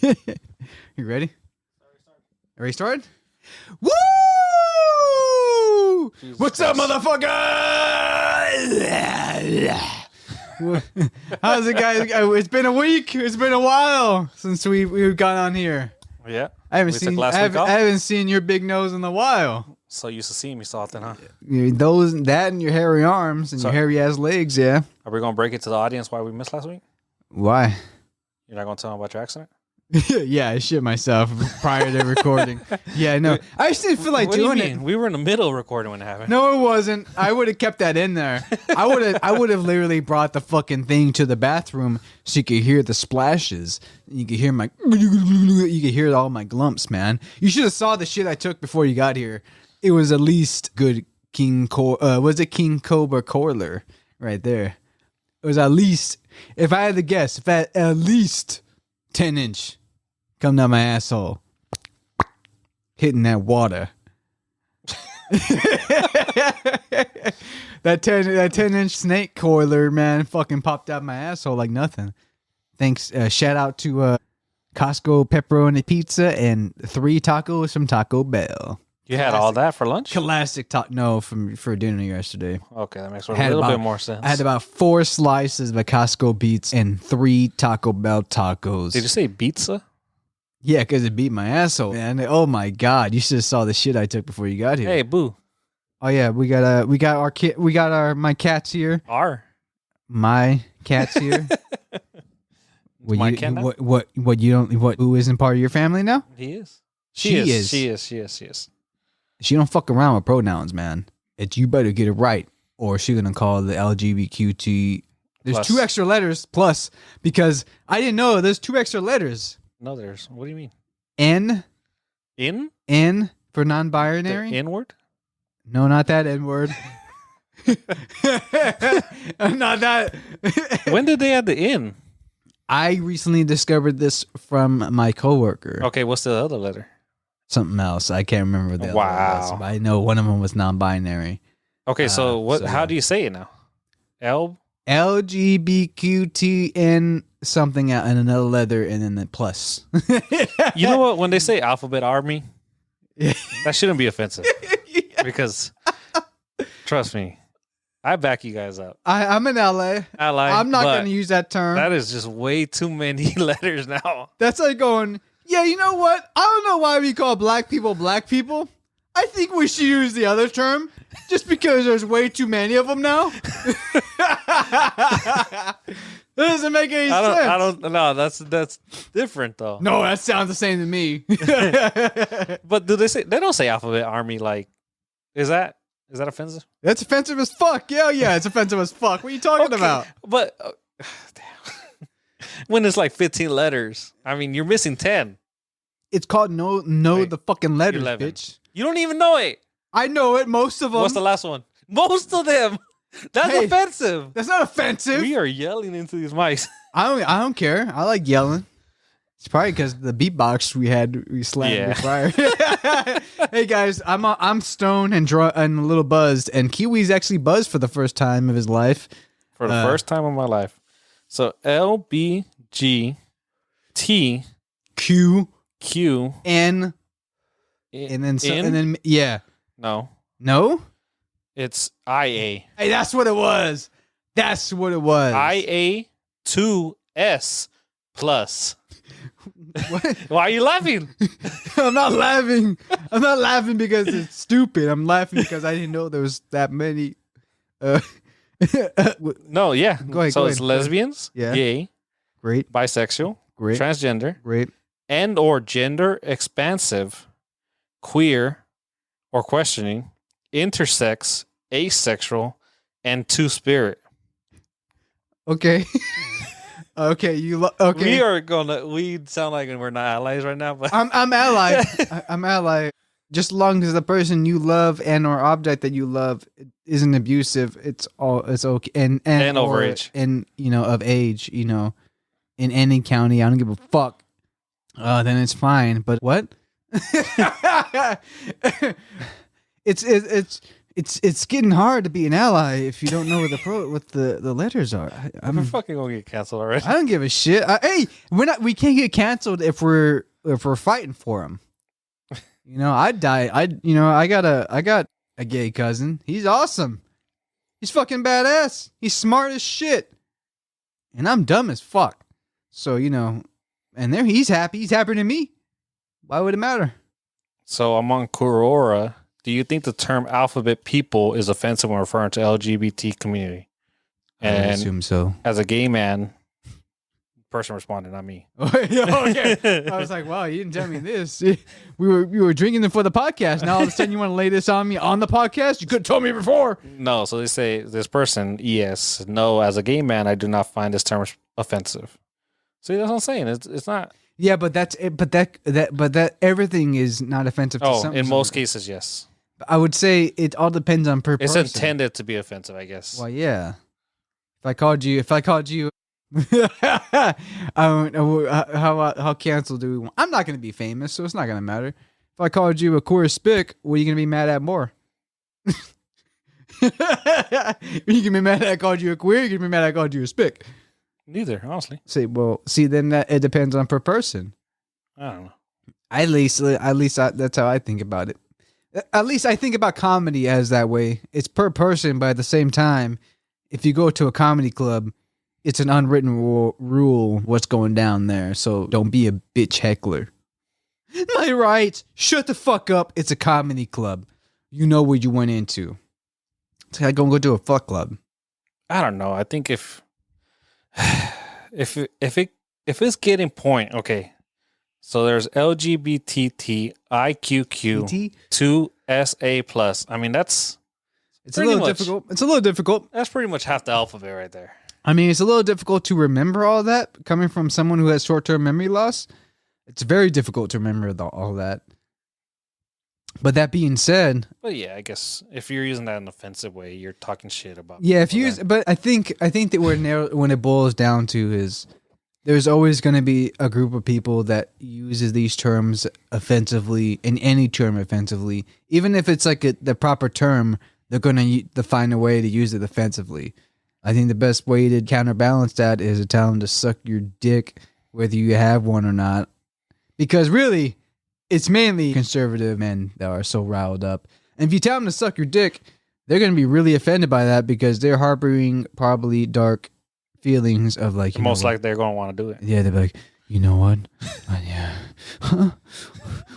You ready? Already started? Woo! Jesus What's up, Christ. motherfucker? How's it, guys? It's been a week. It's been a while since we've gone on here. Yeah. I haven't We seen took last week off? I haven't seen your big nose in a while. So used to seeing me so often, huh? That and your hairy arms and your hairy ass legs. Yeah. Are we gonna break it to the audience why we missed last week? Why? You're not gonna tell them about your accident? Yeah, I shit myself prior to recording. Yeah, no, I just didn't feel like What do you doing it. mean? We were in the middle of recording when it happened. No, it wasn't. I would have kept that in there. I would have literally brought the fucking thing to the bathroom so you could hear the splashes. You could hear you could hear all my glumps, man. You should have saw the shit I took before you got here. It was at least good King Cobra Coiler right there. It was at least, if I had to guess, at least 10-inch come down my asshole, hitting that water. that 10-inch snake coiler, man, fucking popped out my asshole like nothing. Thanks. Shout out to Costco pepperoni pizza and 3 tacos from Taco Bell. You had all that for lunch? Classic for dinner yesterday. Okay, that makes a little bit more sense. I had about 4 slices of a Costco Beats and 3 Taco Bell tacos. Did you say pizza? Yeah, because it beat my asshole, man. Oh my god, you should have saw the shit I took before you got here. Hey, boo. Oh yeah, we got my cats here. My cats here. My cat now? Who isn't part of your family now? He is. She is. She is. She don't fuck around with pronouns, man. You better get it right, or she gonna call the LGBTQT. There's Plus. 2 extra letters plus, because I didn't know there's 2 extra letters. No, there's. What do you mean? N for non-binary. The N-word? No, not that N-word. Not that. When did they add the N? I recently discovered this from my coworker. Okay, what's the other letter? Something else. I can't remember the other one was, but I know one of them was non-binary. Okay, so what? so, How yeah. do you say it now? LGBTQTN something out and another letter and then the plus. You know what? When they say alphabet army, that shouldn't be offensive. Because, trust me, I back you guys up. I'm in LA. I'm not going to use that term. That is just way too many letters now. That's like going, yeah, you know what? I don't know why we call black people. I think we should use the other term just because there's way too many of them now. That doesn't make any sense. I don't know. That's different though. No, that sounds the same to me. But they don't say alphabet army like, is that offensive? That's offensive as fuck. Yeah, it's offensive as fuck. What are you talking about? But damn. When it's like 15 letters, I mean, you're missing 10. It's called know the fucking letters, 11. bitch. You don't even know it. I know it, most of them. What's the last one? Most of them. That's offensive. That's not offensive. We are yelling into these mics. I don't care. I like yelling. It's probably because the beatbox we slammed prior. Hey guys, I'm stoned and a little buzzed, and Kiwi's actually buzzed for the first time of his life. For the first time in my life. So LBGT Q N and then no, it's IA. Hey, that's what it was. IA 2S plus. What? Why are you laughing? I'm not laughing. I'm not laughing because it's stupid. I'm laughing because I didn't know there was that many. No, yeah. Go ahead. So it's lesbians, gay, great, bisexual, great, transgender, great, and or gender expansive, queer or questioning, intersex, asexual, and two-spirit. Okay. Okay, okay. We sound like we're not allies right now, but I'm ally. I'm ally. Just as long as the person you love and or object that you love isn't abusive, it's okay. And overage. And of age, in any county, I don't give a fuck. Then it's fine. But what? It's getting hard to be an ally if you don't know what the letters are. I'm fucking gonna get canceled already. I don't give a shit. Hey, we can't get canceled if we're fighting for him. You know, I'd die. I got a gay cousin. He's awesome. He's fucking badass. He's smart as shit. And I'm dumb as fuck. So, and there he's happy. He's happier than me. Why would it matter? So among Quora, do you think the term alphabet people is offensive when referring to LGBT community? And I assume so. As a gay man, person responded, not me. Okay. I was like, wow, you didn't tell me this. We were drinking them for the podcast. Now all of a sudden you want to lay this on me on the podcast? You could have told me before. No, so they say this person, yes, no, as a gay man, I do not find this term offensive. See, that's what I'm saying. It's not. Yeah, but that everything is not offensive to some. In most cases, yes. I would say it all depends on per person. It's intended to be offensive, I guess. Well, yeah. If I called you, I don't know how canceled do we want? I'm not going to be famous, so it's not going to matter. If I called you a queer spick, what are you going to be mad at more? You can be mad that I called you a queer. You can be mad that I called you a spick. Neither, honestly. Then it depends on per person. I don't know. At least that's how I think about it. At least I think about comedy as that way. It's per person, but at the same time, if you go to a comedy club, it's an unwritten rule what's going down there. So don't be a bitch heckler. My rights. Shut the fuck up. It's a comedy club. You know what you went into. It's like going to go to a fuck club. I don't know. I think if it's getting point, okay. So there's LGBTTIQQ 2SA+. I mean, it's a little difficult. It's a little difficult. That's pretty much half the alphabet right there. I mean, it's a little difficult to remember all that. Coming from someone who has short-term memory loss, it's very difficult to remember all that. But that being said, but yeah, I guess if you're using that in an offensive way, you're talking shit about. Yeah, but I think that when it boils down to is there's always going to be a group of people that uses these terms offensively, in any term offensively, even if it's like the proper term, they're going to find a way to use it offensively. I think the best way to counterbalance that is to tell them to suck your dick, whether you have one or not, because really, it's mainly conservative men that are so riled up. And if you tell them to suck your dick, they're going to be really offended by that because they're harboring probably dark feelings of like... Most likely they're going to want to do it. Yeah, they're like, you know what? Yeah. Huh?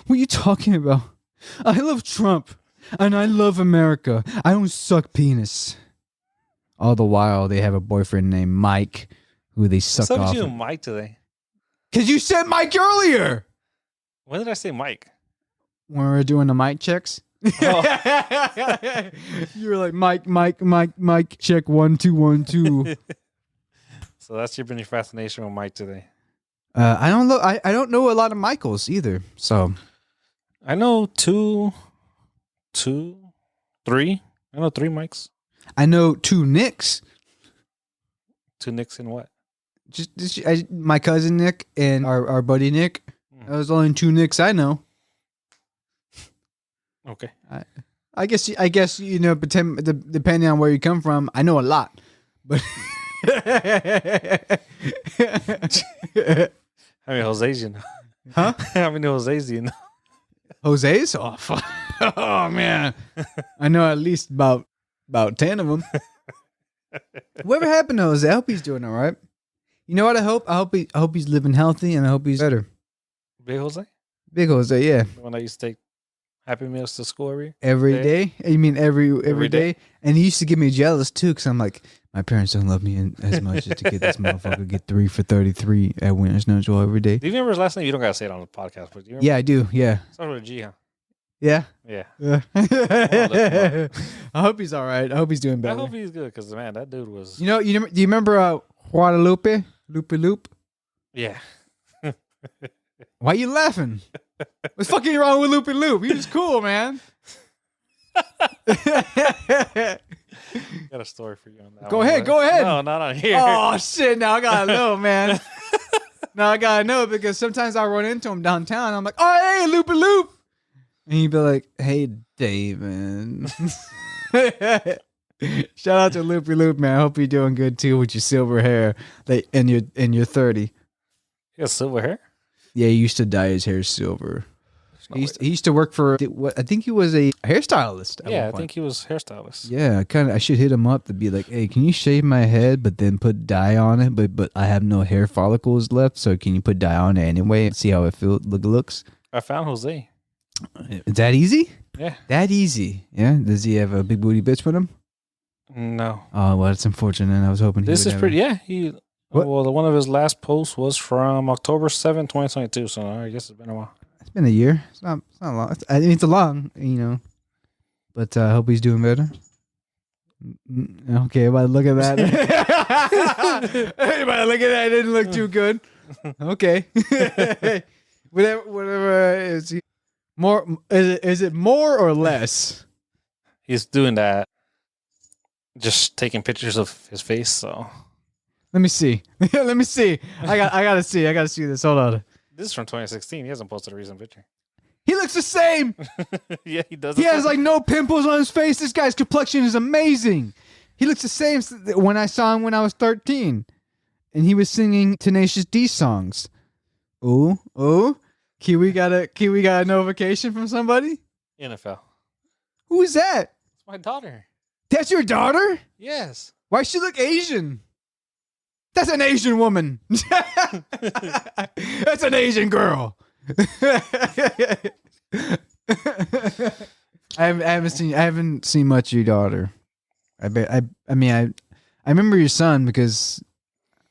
What are you talking about? I love Trump and I love America. I don't suck penis. All the while, they have a boyfriend named Mike who they suck off. What's up with you and Mike today? Because you said Mike earlier. When did I say Mike? When we were doing the mic checks. Oh. You were like, Mike, check 1 2 1 2. So that's been your fascination with Mike today. I don't know. I don't know a lot of Michaels either. So I know 3. I know 3 Mikes. I know 2 Nicks. 2 Nicks in what? My cousin Nick and our buddy Nick. Those only 2 Nicks I know. Okay. I guess depending on where you come from, I know a lot. But how many Jose's you know? Huh? How many Jose's do you know? Jose's? Oh, fuck. Oh man, I know at least about 10 of them. Whatever happened to Jose? I hope he's doing all right. You know what I hope? I hope he's living healthy, and I hope he's better. Big Jose? Big Jose, yeah. The one that used to take Happy Meals to school every day? You mean every day? And he used to get me jealous too, because I'm like, my parents don't love me as much as to get this motherfucker get 3 for 33 at Winter Snow Joel every day. Do you remember his last name? You don't gotta say it on the podcast, but do you remember? Yeah, I do. Yeah. Started with a G, huh? Yeah. Yeah. I hope he's all right. I hope he's doing better. I hope he's good because man, that dude was. Do you remember Guadalupe? Loop? Yeah. Why are you laughing? What's fucking wrong with Loopy Loop? He was cool, man. Got a story for you on that. Go ahead. No, not on here. Oh shit! Now I gotta know, man. Now I gotta know because sometimes I run into him downtown. I'm like, oh hey, Loopy Loop, and he'd be like, hey, David. Shout out to Loopy Loop, man. I hope you're doing good too with your silver hair. And you're 30. He has silver hair? Yeah, he used to dye his hair silver. No He used to work for. I think he was a hairstylist. Yeah, I think he was hairstylist. Yeah, I should hit him up to be like, hey, can you shave my head, but then put dye on it? But I have no hair follicles left, so can you put dye on it anyway and see how it looks? I found Jose. Is that easy? Yeah. That easy? Yeah. Does he have a big booty bitch with him? No. Oh, well, it's unfortunate. I was hoping. This is pretty. Yeah, What? Well, one of his last posts was from October 7th, 2022. So I guess it's been a while. It's been a year. It's not long. I mean, it's a long, But I hope he's doing better. Okay, everybody look at that. Everybody look at that. It didn't look too good. Okay. whatever is he more? Is it more or less? He's doing that. Just taking pictures of his face. So let me see. Let me see. I gotta see. I gotta see this. Hold on. this is from 2016. He hasn't posted a recent picture. He looks the same. Yeah, he does. He has like no pimples on his face. This guy's complexion is amazing. He looks the same when I saw him when I was 13. And he was singing Tenacious D songs. Ooh. Kiwi got a notification from somebody? NFL. Who is that? It's my daughter. That's your daughter? Yes. Why she look Asian? That's an Asian woman. That's an Asian girl. I haven't seen much of your daughter. I remember your son because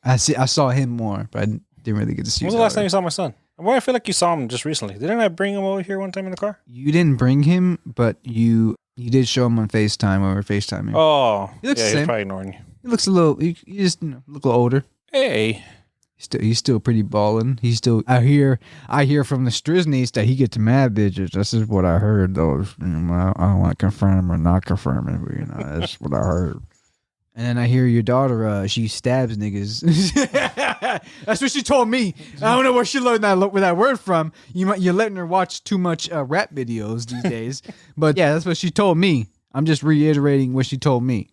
I saw him more, but I didn't really get to see. When was the last time you saw my son? Well, I feel like you saw him just recently. Didn't I bring him over here one time in the car? You didn't bring him, but you did show him on FaceTime or FaceTiming. Oh, he looks the he's same. probably ignoring you. He looks a little. You just look a little older. Hey. He's still pretty ballin'. He's still. I hear from the Striznies that he gets mad bitches. This is what I heard, though. I don't want to confirm or not confirm it, but that's what I heard. And then I hear your daughter. She stabs niggas. That's what she told me. I don't know where she learned that word from. You're letting her watch too much rap videos these days. But yeah, that's what she told me. I'm just reiterating what she told me.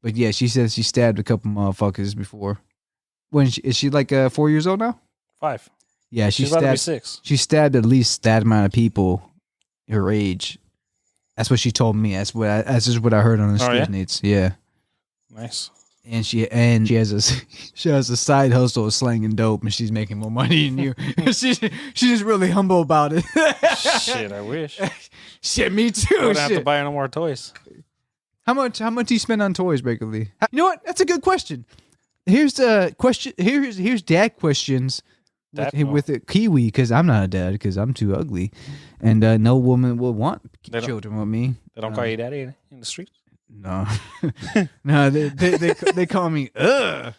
But yeah, she says she stabbed a couple motherfuckers before. Is she like 4 years old now? 5. Yeah, she's about to be 6. She stabbed at least that amount of people her age. That's what she told me. That's just what I heard on the street needs. Yeah. Nice. And she has a side hustle of slanging dope, and she's making more money than you. she's just really humble about it. Shit, I wish. Shit, me too. I don't have to buy no more toys. How much do you spend on toys regularly? You know what? That's a good question. Here's the question. Here's dad questions with a Kiwi, because I'm not a dad because I'm too ugly, and no woman will want children with me. They don't call you daddy in the street. No, no, they call me Yeah,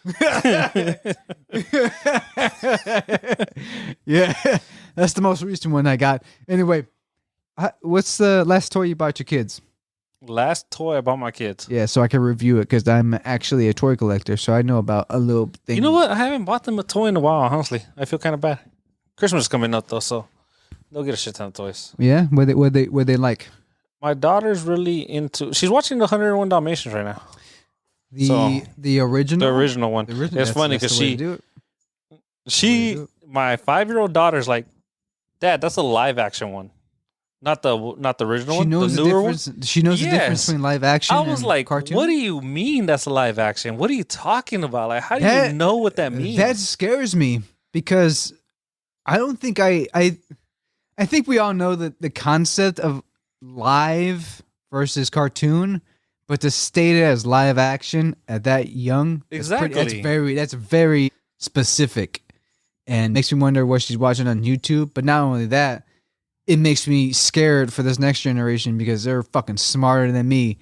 that's the most recent one I got. Anyway, what's the last toy you bought your kids? Last toy I bought my kids. Yeah, so I can review it because I'm actually a toy collector, so I know about a little thing. You know what? I haven't bought them a toy in a while, honestly. I feel kind of bad. Christmas is coming up though, so they'll get a shit ton of toys. Yeah, what they like? My daughter's really into. She's watching the 101 Dalmatians right now. The original. The original one. It's funny because my 5-year-old daughter's like, Dad, that's a live action one. Not the original one. Knows the newer difference. One. She knows the difference between live action. I was like, cartoon? What do you mean that's a live action? What are you talking about? Like, how do you know what that means? That scares me because I don't think I think we all know the concept of live versus cartoon, but to state it as live action at that young, exactly. That's very specific, and makes me wonder what she's watching on YouTube. But not only that, it makes me scared for this next generation because they're fucking smarter than me.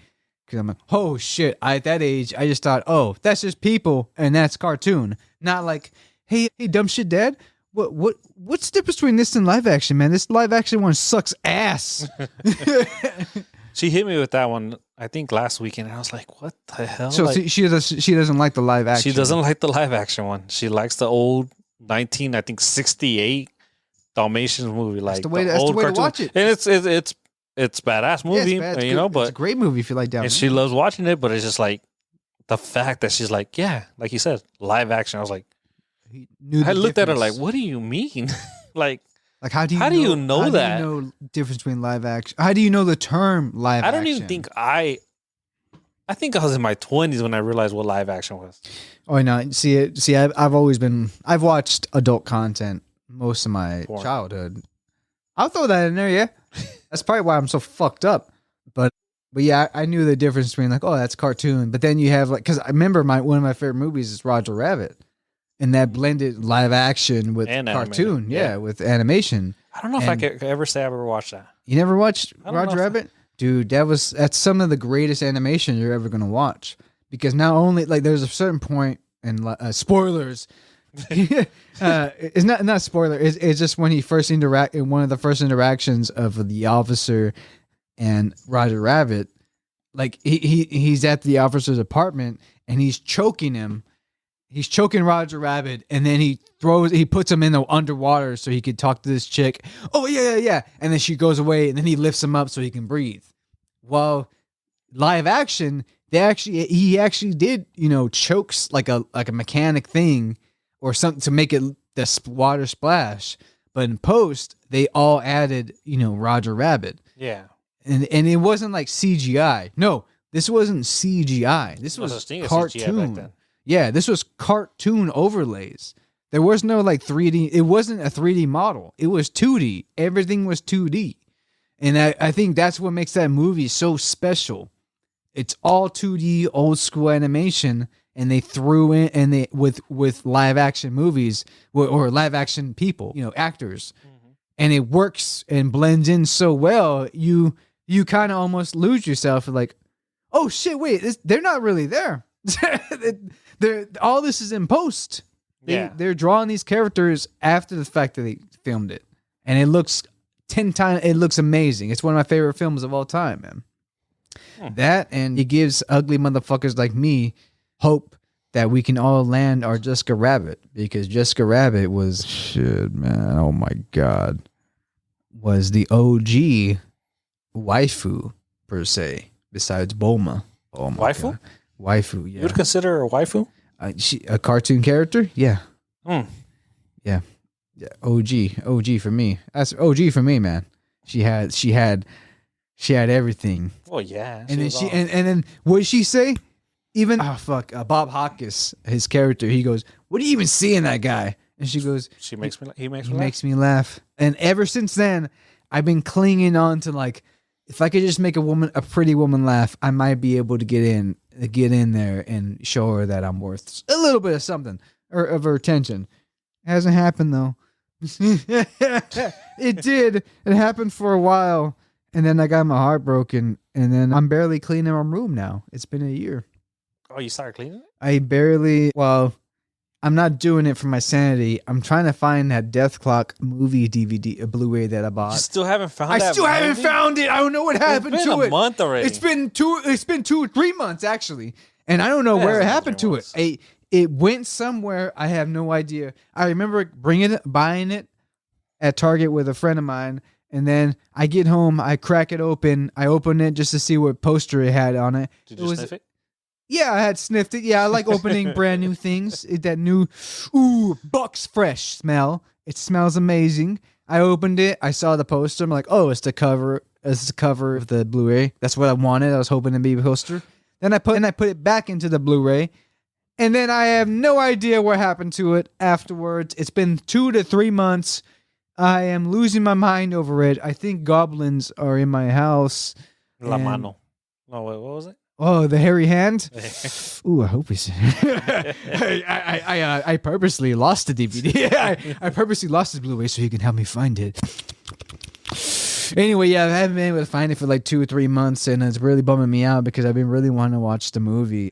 Because I'm like, oh shit! At that age, I just thought, oh, that's just people and that's cartoon. Not like, hey, dumb shit, Dad. What's the difference between this and live action, man? This live action one sucks ass. She hit me with that one, I think last weekend, and I was like, what the hell? So she doesn't like the live action. She doesn't like the live action one. She likes the old 1968 Dalmatians movie, like that's the way to watch it. And it's it's badass Yeah, movie, bad. It's you know. good. it's a But great movie if you like down. and she loves watching it. But it's just like the fact that she's like, yeah, like you said, live action. I was like, I looked at her like, what do you mean? Like, how do you how know, do you know how that? do you know difference between live action? How do you know the term live I action? don't even think I think I was in my 20s when I realized what live action was. Oh no! See, I've always been. I've watched adult content most of my childhood. I'll throw that in there. Yeah, that's probably why I'm so fucked up. But yeah, I knew the difference between like, oh, that's cartoon. But then you have like, because I remember one of my favorite movies is Roger Rabbit, and that blended live action with And cartoon. animated, Yeah, with animation. I don't know if I could ever say I ever watched that. You never watched I don't know Roger if I- Rabbit? Dude, that's some of the greatest animation you're ever gonna watch. Because not only like there's a certain point and spoilers. It's not a spoiler. It's just when he first interact in one of the first interactions of the officer and Roger Rabbit. Like he's at the officer's apartment and he's choking him. He's choking Roger Rabbit, and then he puts him in the underwater so he could talk to this chick. Oh yeah. And then she goes away, and then he lifts him up so he can breathe. Well, live action, he actually did, chokes like a mechanic thing or something to make it the water splash. But in post, they all added, Roger Rabbit. Yeah. And it wasn't like CGI. No, this wasn't CGI. This No was such thing as CGI back cartoon. then. Yeah, this was cartoon overlays. There was no like 3D. It wasn't a 3D model. It was 2D. Everything was 2D. And I think that's what makes that movie so special. It's all 2D old school animation, and they threw in and they with live action movies or live action people, actors. Mm-hmm. And it works and blends in so well. You kind of almost lose yourself like, oh shit, wait, they're not really there. All this is in post. They're drawing these characters after the fact that they filmed it, and it looks 10 times. It looks amazing. It's one of my favorite films of all time, man. That, and it gives ugly motherfuckers like me hope that we can all land our Jessica Rabbit, because Jessica Rabbit was shit, man. Oh my god, was the OG waifu per se, besides Bulma. Oh my Waifu? god. Waifu, yeah. You would consider her a waifu? She a cartoon character? Yeah. Yeah. OG for me. That's OG for me, man. She had everything. Oh yeah. And then what did she say? Even Bob Hawkins, his character, he goes, "What do you even see in that guy?" And she goes, he makes me he laugh. makes me laugh. And ever since then, I've been clinging on to like, if I could just make a pretty woman laugh, I might be able to get in there and show her that I'm worth a little bit of something or of her attention. It hasn't happened though. It did. It happened for a while, and then I got my heart broken, and then I'm barely cleaning my room now. It's been a year. Oh, you started cleaning it? I'm not doing it for my sanity. I'm trying to find that Death Clock movie DVD, a Blu-ray that I bought. You still haven't found I still haven't found it. I don't know what happened to it. It's been a month already. It's been 2 or 3 months actually, and I don't know where it happened to it. It went somewhere. I have no idea. I remember buying it at Target with a friend of mine, and then I get home, I crack it open, I open it just to see what poster it had on it. Did you sniff it? Yeah, I had sniffed it. Yeah, I like opening brand new things. That new, Bucks Fresh smell. It smells amazing. I opened it. I saw the poster. I'm like, oh, it's the cover. It's the cover of the Blu-ray. That's what I wanted. I was hoping to be a poster. Then I put it back into the Blu-ray. And then I have no idea what happened to it afterwards. It's been 2 to 3 months. I am losing my mind over it. I think goblins are in my house. La mano. No, wait, what was it? Oh, the hairy hand? Ooh, I hope he's... I purposely lost the DVD. I purposely lost the Blu-ray so he can help me find it. Anyway, yeah, I haven't been able to find it for like 2 or 3 months, and it's really bumming me out because I've been really wanting to watch the movie.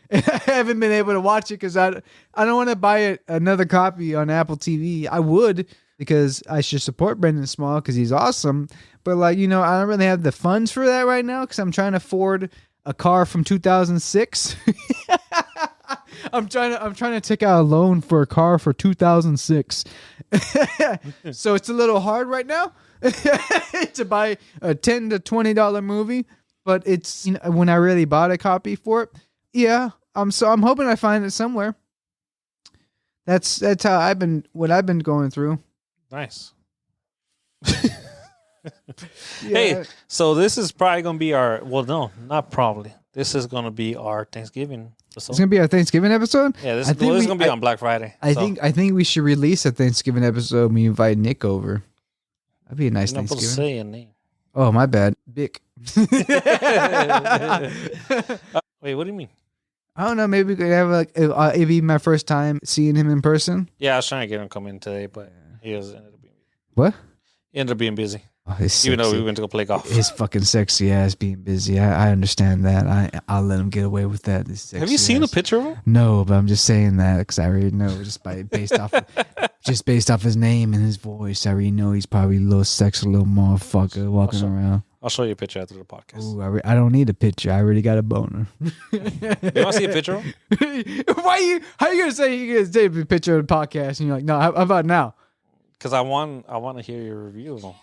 I haven't been able to watch it because I don't want to buy another copy on Apple TV. I would, because I should support Brendan Small because he's awesome. But I don't really have the funds for that right now because I'm trying to afford a car from 2006. I'm trying to take out a loan for a car for 2006. So it's a little hard right now to buy a $10 to $20 movie, but it's when I really bought a copy for it. Yeah, I'm hoping I find it somewhere. That's how I've been going through. Nice. Yeah. Hey, so this is probably gonna be our not probably. This is gonna be our Thanksgiving episode. It's gonna be our Thanksgiving episode. Yeah, this is gonna be on Black Friday. I think we should release a Thanksgiving episode when we invite Nick over. That'd be a nice You're not supposed to Thanksgiving. say a name. Oh, my bad. Bick. Wait, what do you mean? I don't know. Maybe we could have it'd be my first time seeing him in person. Yeah, I was trying to get him to come in today, but he ended up being What? He ended up being busy. Oh, he's Even though sexy. we went to go play golf. His fucking sexy ass being busy. I understand that. I'll let him get away with that. Have you seen a picture of him? No, but I'm just saying that because I already know based off his name and his voice. I already know he's probably a little sexy little motherfucker walking around. I'll show you a picture after the podcast. Ooh, I don't need a picture. I already got a boner. You want to see a picture of him? How are you gonna say you're gonna take a picture of the podcast and you're like, no, how about now? Because I want to hear your review of him.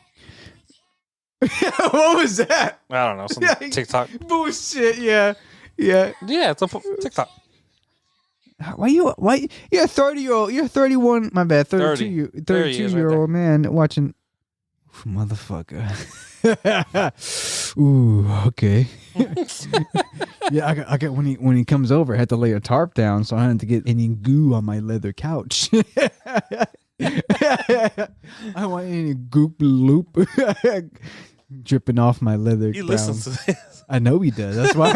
What was that? I don't know, some TikTok. Bullshit. Yeah. Yeah, it's a TikTok. Why you're a 30-year-old, you're 31, my bad, 30. 32-year-old man watching. Oof, motherfucker. Ooh, okay. Yeah, I got when he comes over, I had to lay a tarp down so I had to get any goo on my leather couch. I don't want any goop loop dripping off my leather. He listens to this. I know he does. That's why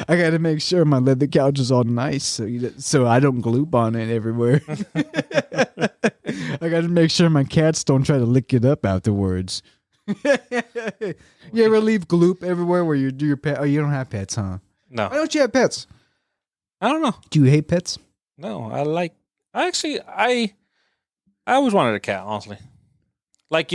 I got to make sure my leather couch is all nice, so I don't gloop on it everywhere. I got to make sure my cats don't try to lick it up afterwards. You ever leave gloop everywhere where you do your pet? Oh, you don't have pets, huh? No. Why don't you have pets? I don't know. Do you hate pets? No, I always wanted a cat, honestly. Like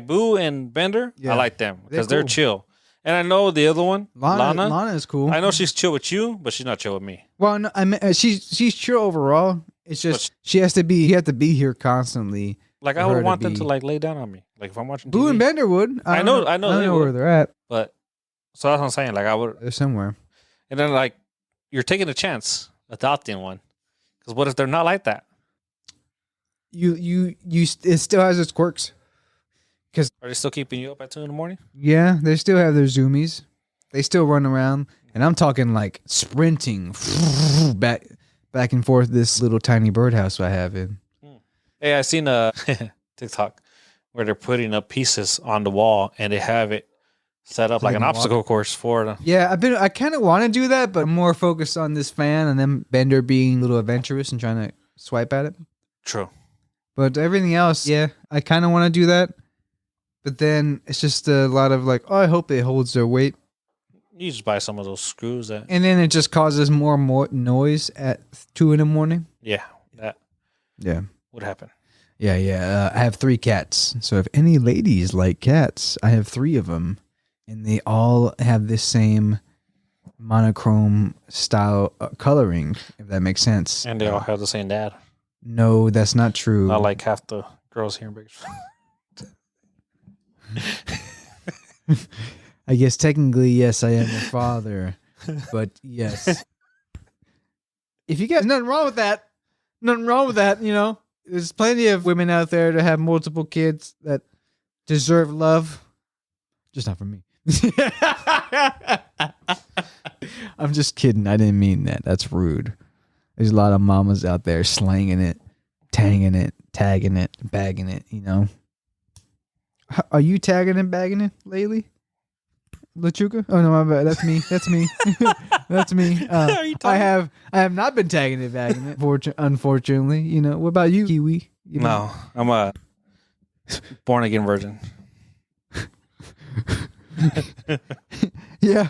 Boo and Bender, Yeah. I like them because They're they're cool. chill. And I know the other one, Lana. Lana is cool. I know she's chill with you, but she's not chill with me. Well, no, I mean, she's chill overall. It's just you have to be here constantly. Like For I her would to want them be- to like lay down on me. Like if I'm watching Boo TV. and Bender would. I know I they don't know where would. they're at. But so that's what I'm saying. Like I would, They're somewhere. and then like you're taking a chance adopting one. Because what if they're not like that? It still has its quirks. Are they still keeping you up at 2 a.m? Yeah, they still have their zoomies. They still run around, and I'm talking like sprinting back and forth. This little tiny birdhouse I have in. Hey, I seen a TikTok where they're putting up pieces on the wall and they have it set up So like they an can walk. obstacle course for them. Yeah, I kind of want to do that, but I'm more focused on this fan and then Bender being a little adventurous and trying to swipe at it. True. But everything else, yeah, I kind of want to do that. But then it's just a lot of like, oh, I hope it holds their weight. You just buy some of those screws that. And then it just causes more noise at 2 a.m. Yeah, that Yeah. would happen. Yeah. I have 3 cats. So if any ladies like cats, I have 3 of them. And they all have this same monochrome style coloring, if that makes sense. And they all have the same dad. No, that's not true. Not like half the girls here in Bakersfield. I guess technically, yes, I am your father. But yes. If you guys, nothing wrong with that. Nothing wrong with that, you know. There's plenty of women out there that have multiple kids that deserve love. Just not from me. I'm just kidding. I didn't mean that. That's rude. There's a lot of mamas out there slanging it, tanging it, tagging it, bagging it, you know. Are you tagging and bagging it lately? Lechuga? Oh no, my bad. That's me. That's me. That's me. I have not been tagging it, bagging it. Unfortunately, you know. What about you, Kiwi? You know? No, I'm a born again virgin. Yeah.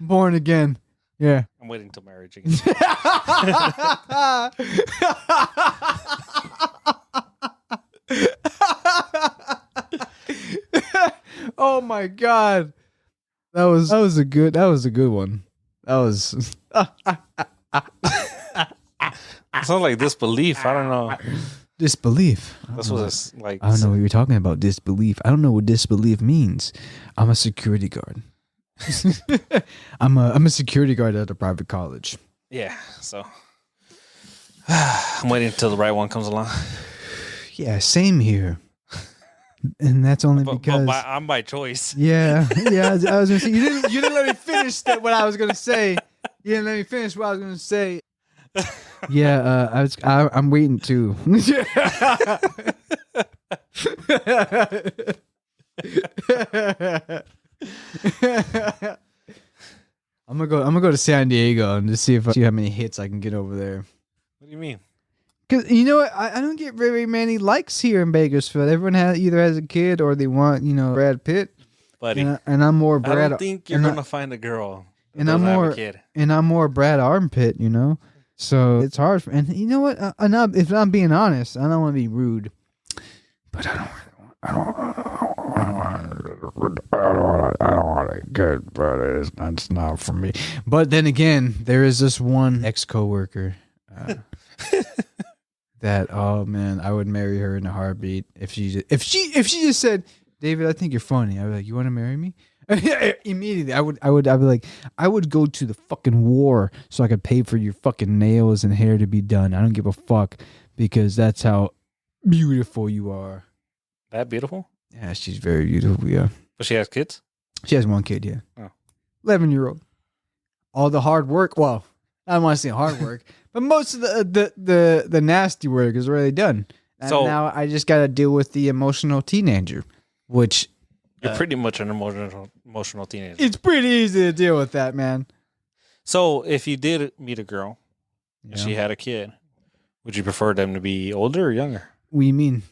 Born again. Yeah. I'm waiting till marriage again. Oh my god. That was a good one. That was sounds like disbelief. I don't know. Disbelief. That's what it's like. I don't know what you're talking about. Disbelief. I don't know what disbelief means. I'm a security guard. I'm a security guard at a private college. Yeah. So I'm waiting until the right one comes along. Yeah, same here. And that's only because I'm by choice. Yeah. I was gonna say you didn't let me finish what I was gonna say. You didn't let me finish what I was gonna say. Yeah, I'm waiting too. I'm gonna go to San Diego and just see how many hits I can get over there. What do you mean? Because you know what, I don't get very many likes here in Bakersfield. Everyone either has a kid or they want Brad Pitt. Buddy, and I'm more Brad. I don't think you're gonna find a girl. And I'm more kid. And I'm more Brad Armpit. So it's hard. And you know what? If I'm being honest, I don't want to be rude, but I don't want to get, but that's not for me. But then again, there is this one ex-coworker that, oh man, I would marry her in a heartbeat if she just said, David, I think you're funny. I'd be like, you want to marry me? Immediately, I would be like, I would go to the fucking war so I could pay for your fucking nails and hair to be done. I don't give a fuck because that's how beautiful you are. That beautiful? Yeah, she's very beautiful. Yeah, but she has kids. She has one kid. Yeah, oh. 11-year-old. All the hard work. Well, I don't want to say hard work, but most of the nasty work is already done. And so now I just got to deal with the emotional teenager, which. You're pretty much an emotional teenager. It's pretty easy to deal with that, man. So, if you did meet a girl and she had a kid, would you prefer them to be older or younger? What do you mean?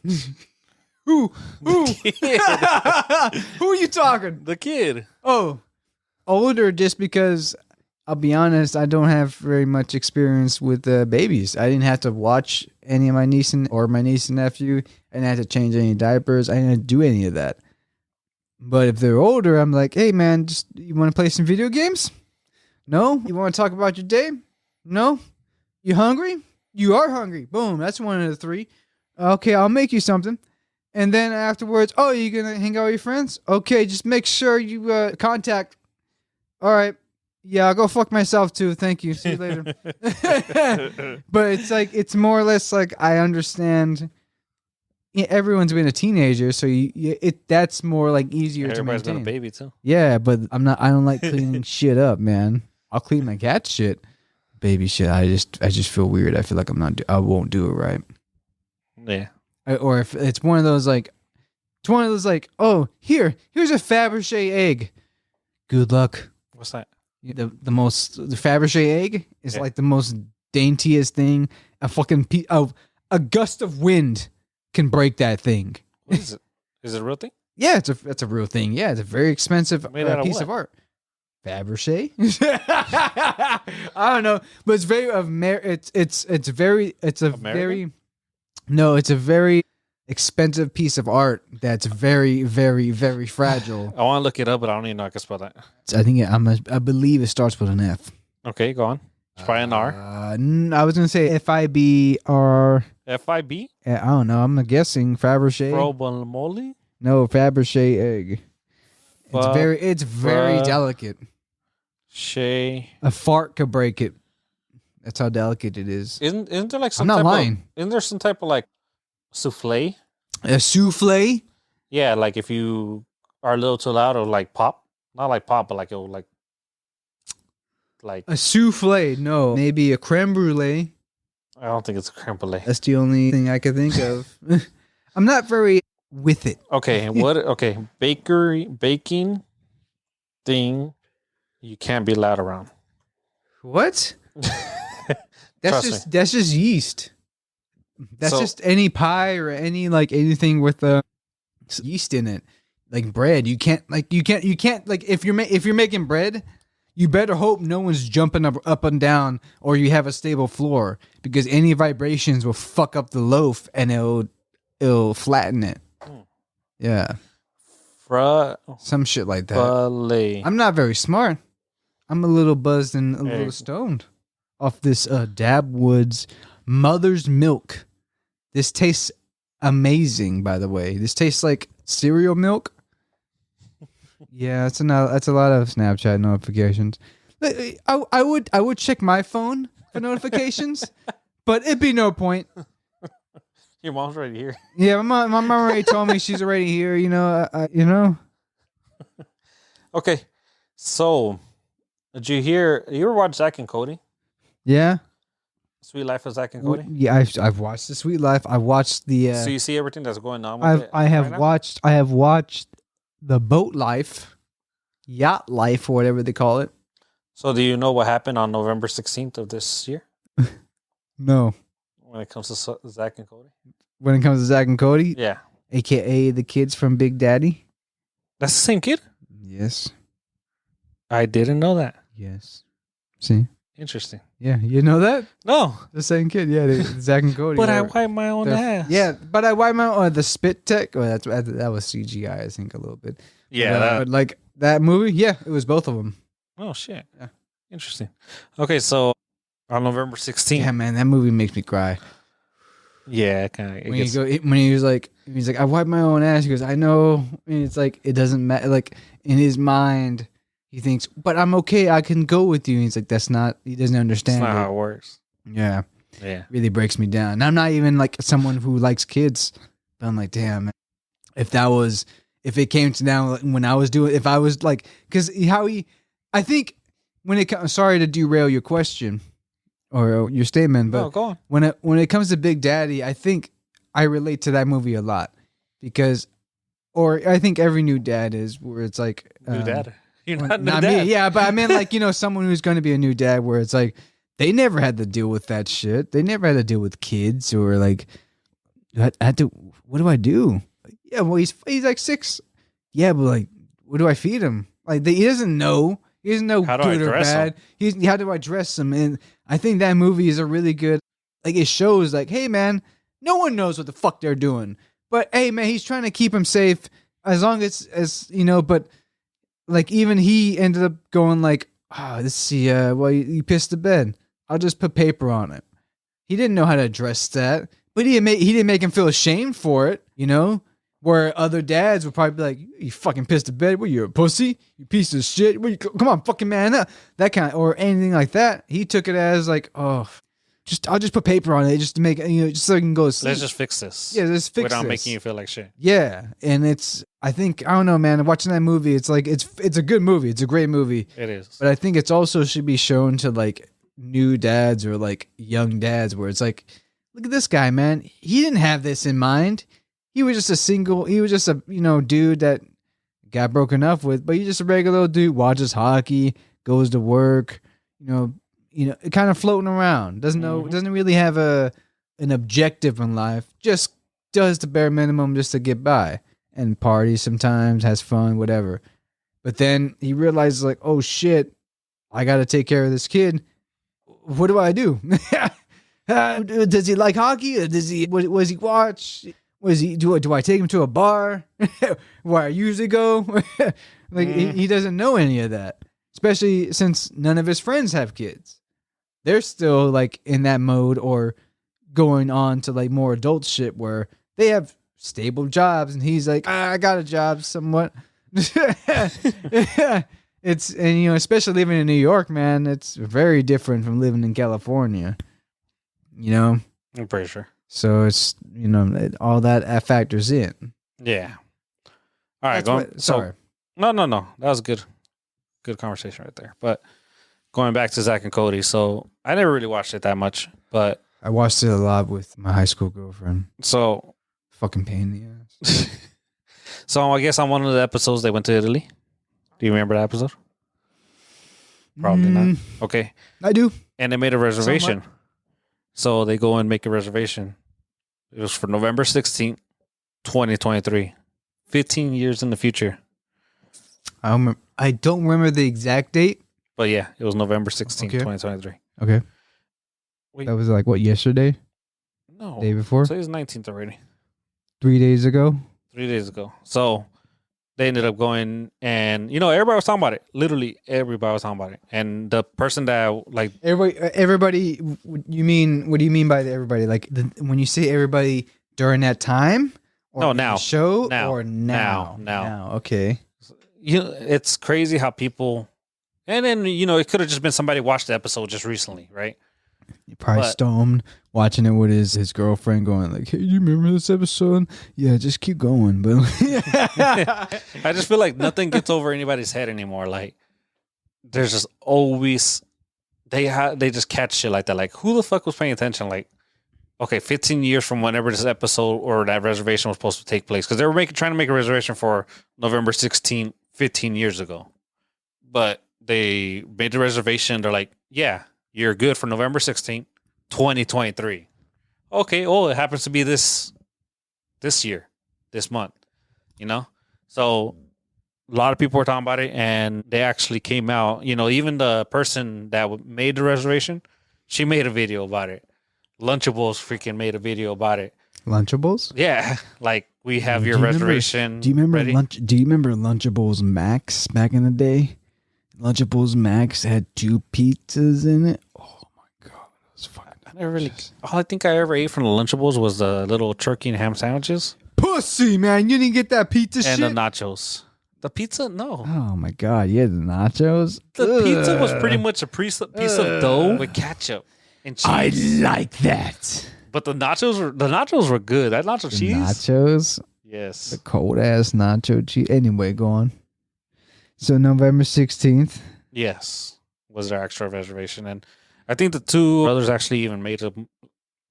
Who? Who are you talking? The kid. Oh, older just because, I'll be honest, I don't have very much experience with babies. I didn't have to watch any of my niece and nephew. I didn't have to change any diapers. I didn't do any of that. But if they're older, I'm like, hey, man, you want to play some video games? No? You want to talk about your day? No? You hungry? You are hungry. Boom. That's one of the three. Okay, I'll make you something. And then afterwards, oh, you going to hang out with your friends? Okay, just make sure you contact. All right. Yeah, I'll go fuck myself too. Thank you. See you later. But it's more or less like I understand. Everyone's been a teenager, so that's more like easier to maintain. Everybody's been a baby too. Yeah, but I don't like cleaning shit up, man. I'll clean my cat shit. Baby shit, I just feel weird. I feel like I won't do it right. Yeah. Or if it's one of those like, oh, here's a Fabergé egg. Good luck. What's that? The Fabergé egg is like the most daintiest thing. A gust of wind can break that thing. What is it? Is it a real thing? Yeah, it's a real thing. Yeah, it's a very expensive piece of art. Fabergé? I don't know, but it's very it's a very expensive piece of art that's very, very, very fragile. I want to look it up, but I don't even know how to spell that. I think I believe it starts with an F. Okay, go on. It's probably an R. I was gonna say FIBR. FIB? I don't know. I'm guessing Fabergé. Provolone? No, Fabergé egg. It's very delicate. Shay. A fart could break it. That's how delicate it is. Isn't there like some I'm not lying. Isn't there some type of like souffle? A souffle? Yeah, like if you are a little too loud, or like pop. Not like pop, but like it'll like a souffle. No, maybe a creme brulee. I don't think it's a creme brulee. That's the only thing I could think of. I'm not very with it. Okay, baking thing you can't be loud around. What? That's just yeast. That's just any pie or anything with yeast in it. Like bread, you can't if you're making bread, you better hope no one's jumping up and down, or you have a stable floor, because any vibrations will fuck up the loaf and it'll flatten it. Yeah. Some shit like that. I'm not very smart. I'm a little buzzed and a little stoned off this Dab Woods Mother's Milk. This tastes amazing, by the way. This tastes like cereal milk. Yeah, that's a lot of Snapchat notifications. I would check my phone for notifications, but it'd be no point. Your mom's already here. Yeah, my mom already told me she's already here. You know. Okay, so did you hear? You ever watch Zack and Cody? Yeah. Sweet Life of Zack and Cody. Yeah, I've watched The Sweet Life. I watched the. So you see everything that's going on with it. I have right watched. I have watched The Boat Life, Yacht Life, or whatever they call it. So do you know what happened on November 16th of this year? No. When it comes to Zack and Cody. When it comes to Zack and Cody, Yeah, aka the kids from Big Daddy. that's the same kid. Yes. I didn't know that. Yes. See. Interesting. Yeah, you know that? No, The same kid. Yeah, Zack and Cody. but I are- wipe my own they're- ass. Yeah, but I wipe my the spit tech. Oh, that was CGI, I think, a little bit. Yeah. But like that movie, yeah, it was both of them. Oh shit. Yeah. Interesting. Okay, so on November 16th. Yeah, man, that movie makes me cry. Yeah, kind of. When he was like, I wipe my own ass. He goes, I know. And it's like it doesn't matter. Like in his mind, he thinks, but I'm okay. I can go with you. And he's like, that's not. He doesn't understand. That's not it. how it works. Yeah, Yeah. really breaks me down. And I'm not even like someone who likes kids, but I'm like, damn, man. If it came to now when I was doing, if I was like, because I think when it comes, sorry to derail your question or your statement, but No, go on. when it comes to Big Daddy, I think I relate to that movie a lot because, or I think every new dad is where it's like New dad. You're well, not new not dad. me, yeah, but I mean like someone who's going to be a new dad where it's like they never had to deal with that shit. They never had to deal with kids or like I had to. What do I do? Yeah, well he's like 6. Yeah, but like what do I feed him? Like he doesn't know. He doesn't know How do I good or dress bad. How do I dress him? And I think that movie is a really good. Like it shows like, hey man, no one knows what the fuck they're doing, but hey man, he's trying to keep him safe as long as But like even he ended up going like, this is well you pissed the bed. I'll just put paper on it. He didn't know how to address that, but he didn't make him feel ashamed for it. Where other dads would probably be like, "You fucking pissed the bed. What, you a pussy? You piece of shit. Come on, fucking man up." That kind of, or anything like that. He took it as like, "Oh, I'll just put paper on it just to make just so I can go to sleep." Let's just fix this. Yeah, let's fix without this. making you feel like shit. Yeah, and I don't know, man. Watching that movie, it's like it's a good movie. It's a great movie. It is. But I think it's also should be shown to like new dads or like young dads, where it's like, look at this guy, man. He didn't have this in mind. He was just a dude that got broken up with, but he's just a regular old dude, watches hockey, goes to work, kind of floating around. Doesn't really have an objective in life. Just does the bare minimum just to get by and parties sometimes, has fun, whatever. But then he realizes like, oh shit, I got to take care of this kid. What do I do? Does he like hockey? Or does he? What does he watch? Do I take him to a bar where I usually go? He doesn't know any of that, especially since none of his friends have kids. They're still like in that mode or going on to like more adult shit where they have stable jobs, and he's like, I got a job somewhat. Especially living in New York, man, it's very different from living in California. I'm pretty sure. So it's all that factors in. Yeah. All right. Sorry. No. That was good conversation right there. But going back to Zack and Cody, so I never really watched it that much, but I watched it a lot with my high school girlfriend. So fucking pain in the ass. So I guess on one of the episodes they went to Italy. Do you remember that episode? Probably not. Okay. I do. And they made a reservation. Somewhat. So they go and make a reservation. It was for November 16th, 2023. 15 years in the future. I don't remember the exact date. But yeah, it was November 16th, 2023. Okay. Wait. That was like, what, yesterday? No. Day before? So it was 19th already. 3 days ago? 3 days ago. So they ended up going and everybody was talking about it. Literally everybody was talking about it. And the person that like everybody. You mean what do you mean by everybody? Like when you say everybody during that time? Or no, in now the show now, or now. Okay. It's crazy how people, and then it could have just been somebody watched the episode just recently, right? You're probably stoned watching it with his girlfriend going like, hey, you remember this episode? Yeah, just keep going. But I just feel like nothing gets over anybody's head anymore. Like there's just always they just catch shit like that. Like who the fuck was paying attention? Like, okay, 15 years from whenever this episode or that reservation was supposed to take place. Because they were trying to make a reservation for November 16th, 15 years ago. But they made the reservation. They're like, yeah, you're good for November 16th, 2023. Okay, it happens to be this year, this month, So a lot of people were talking about it, and they actually came out. Even the person that made the reservation, she made a video about it. Lunchables freaking made a video about it. Lunchables? Yeah, like we have your reservation. Do you remember Lunchables Max back in the day? Lunchables Max had 2 pizzas in it. Oh my god, it was fucking. All I think I ever ate from the Lunchables was the little turkey and ham sandwiches. Pussy, man, you didn't get that pizza and shit. And the nachos. The pizza, no. Oh my god, yeah, the nachos. The pizza was pretty much a piece of dough with ketchup and cheese. I like that. But the nachos were good. That nacho cheese. Nachos. Yes. The cold ass nacho cheese. Anyway, go on. So November 16th. Yes, was their extra reservation, and I think the two brothers actually even made a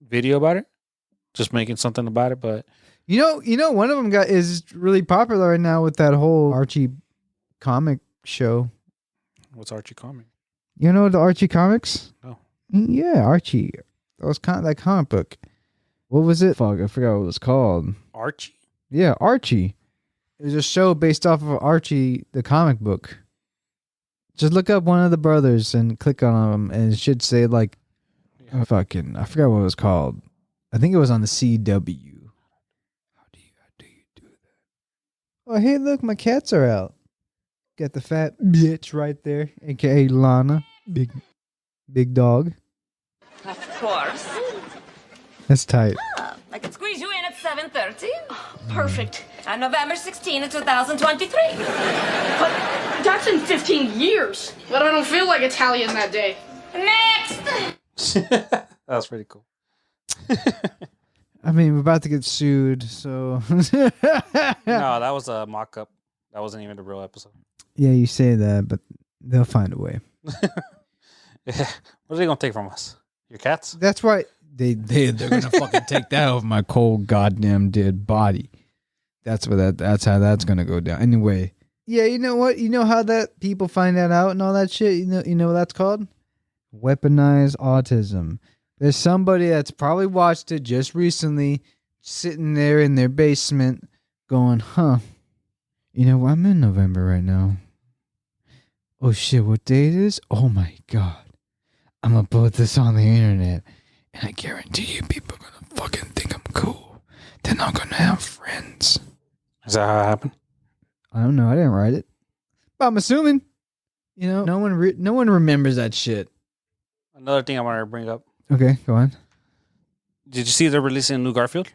video about it, just making something about it. But one of them is really popular right now with that whole Archie comic show. What's Archie comic? You know the Archie comics? No. Yeah, Archie. That was kind of that comic book. What was it? Fuck, I forgot what it was called. Archie? Yeah, Archie. It was a show based off of Archie, the comic book. Just look up one of the brothers and click on them, and it should say I forgot what it was called. I think it was on the CW. How do you do that? Oh, hey, look, my cats are out. Got the fat bitch right there, aka Lana, big dog. Of course. That's tight. I could squeeze you in at 7:30. Perfect. On November 16th, 2023. But that's in 15 years. But I don't feel like Italian that day. Next! That was pretty cool. I mean, we're about to get sued, so... No, that was a mock-up. That wasn't even the real episode. Yeah, you say that, but they'll find a way. Yeah. What are they going to take from us? Your cats? That's why they're going to fucking take that off my cold goddamn dead body. That's how that's going to go down. Anyway, yeah, you know what? You know how that people find that out and all that shit? You know what that's called? Weaponized autism. There's somebody that's probably watched it just recently, sitting there in their basement going, I'm in November right now. Oh shit, what day it is? Oh my god. I'm gonna put this on the internet, and I guarantee you people are gonna fucking think I'm cool. Then I'm gonna have friends. Is that how it happened? I don't know. I didn't write it, but I'm assuming. No one remembers that shit. Another thing I wanted to bring up. Okay, go on. Did you see they're releasing a new Garfield?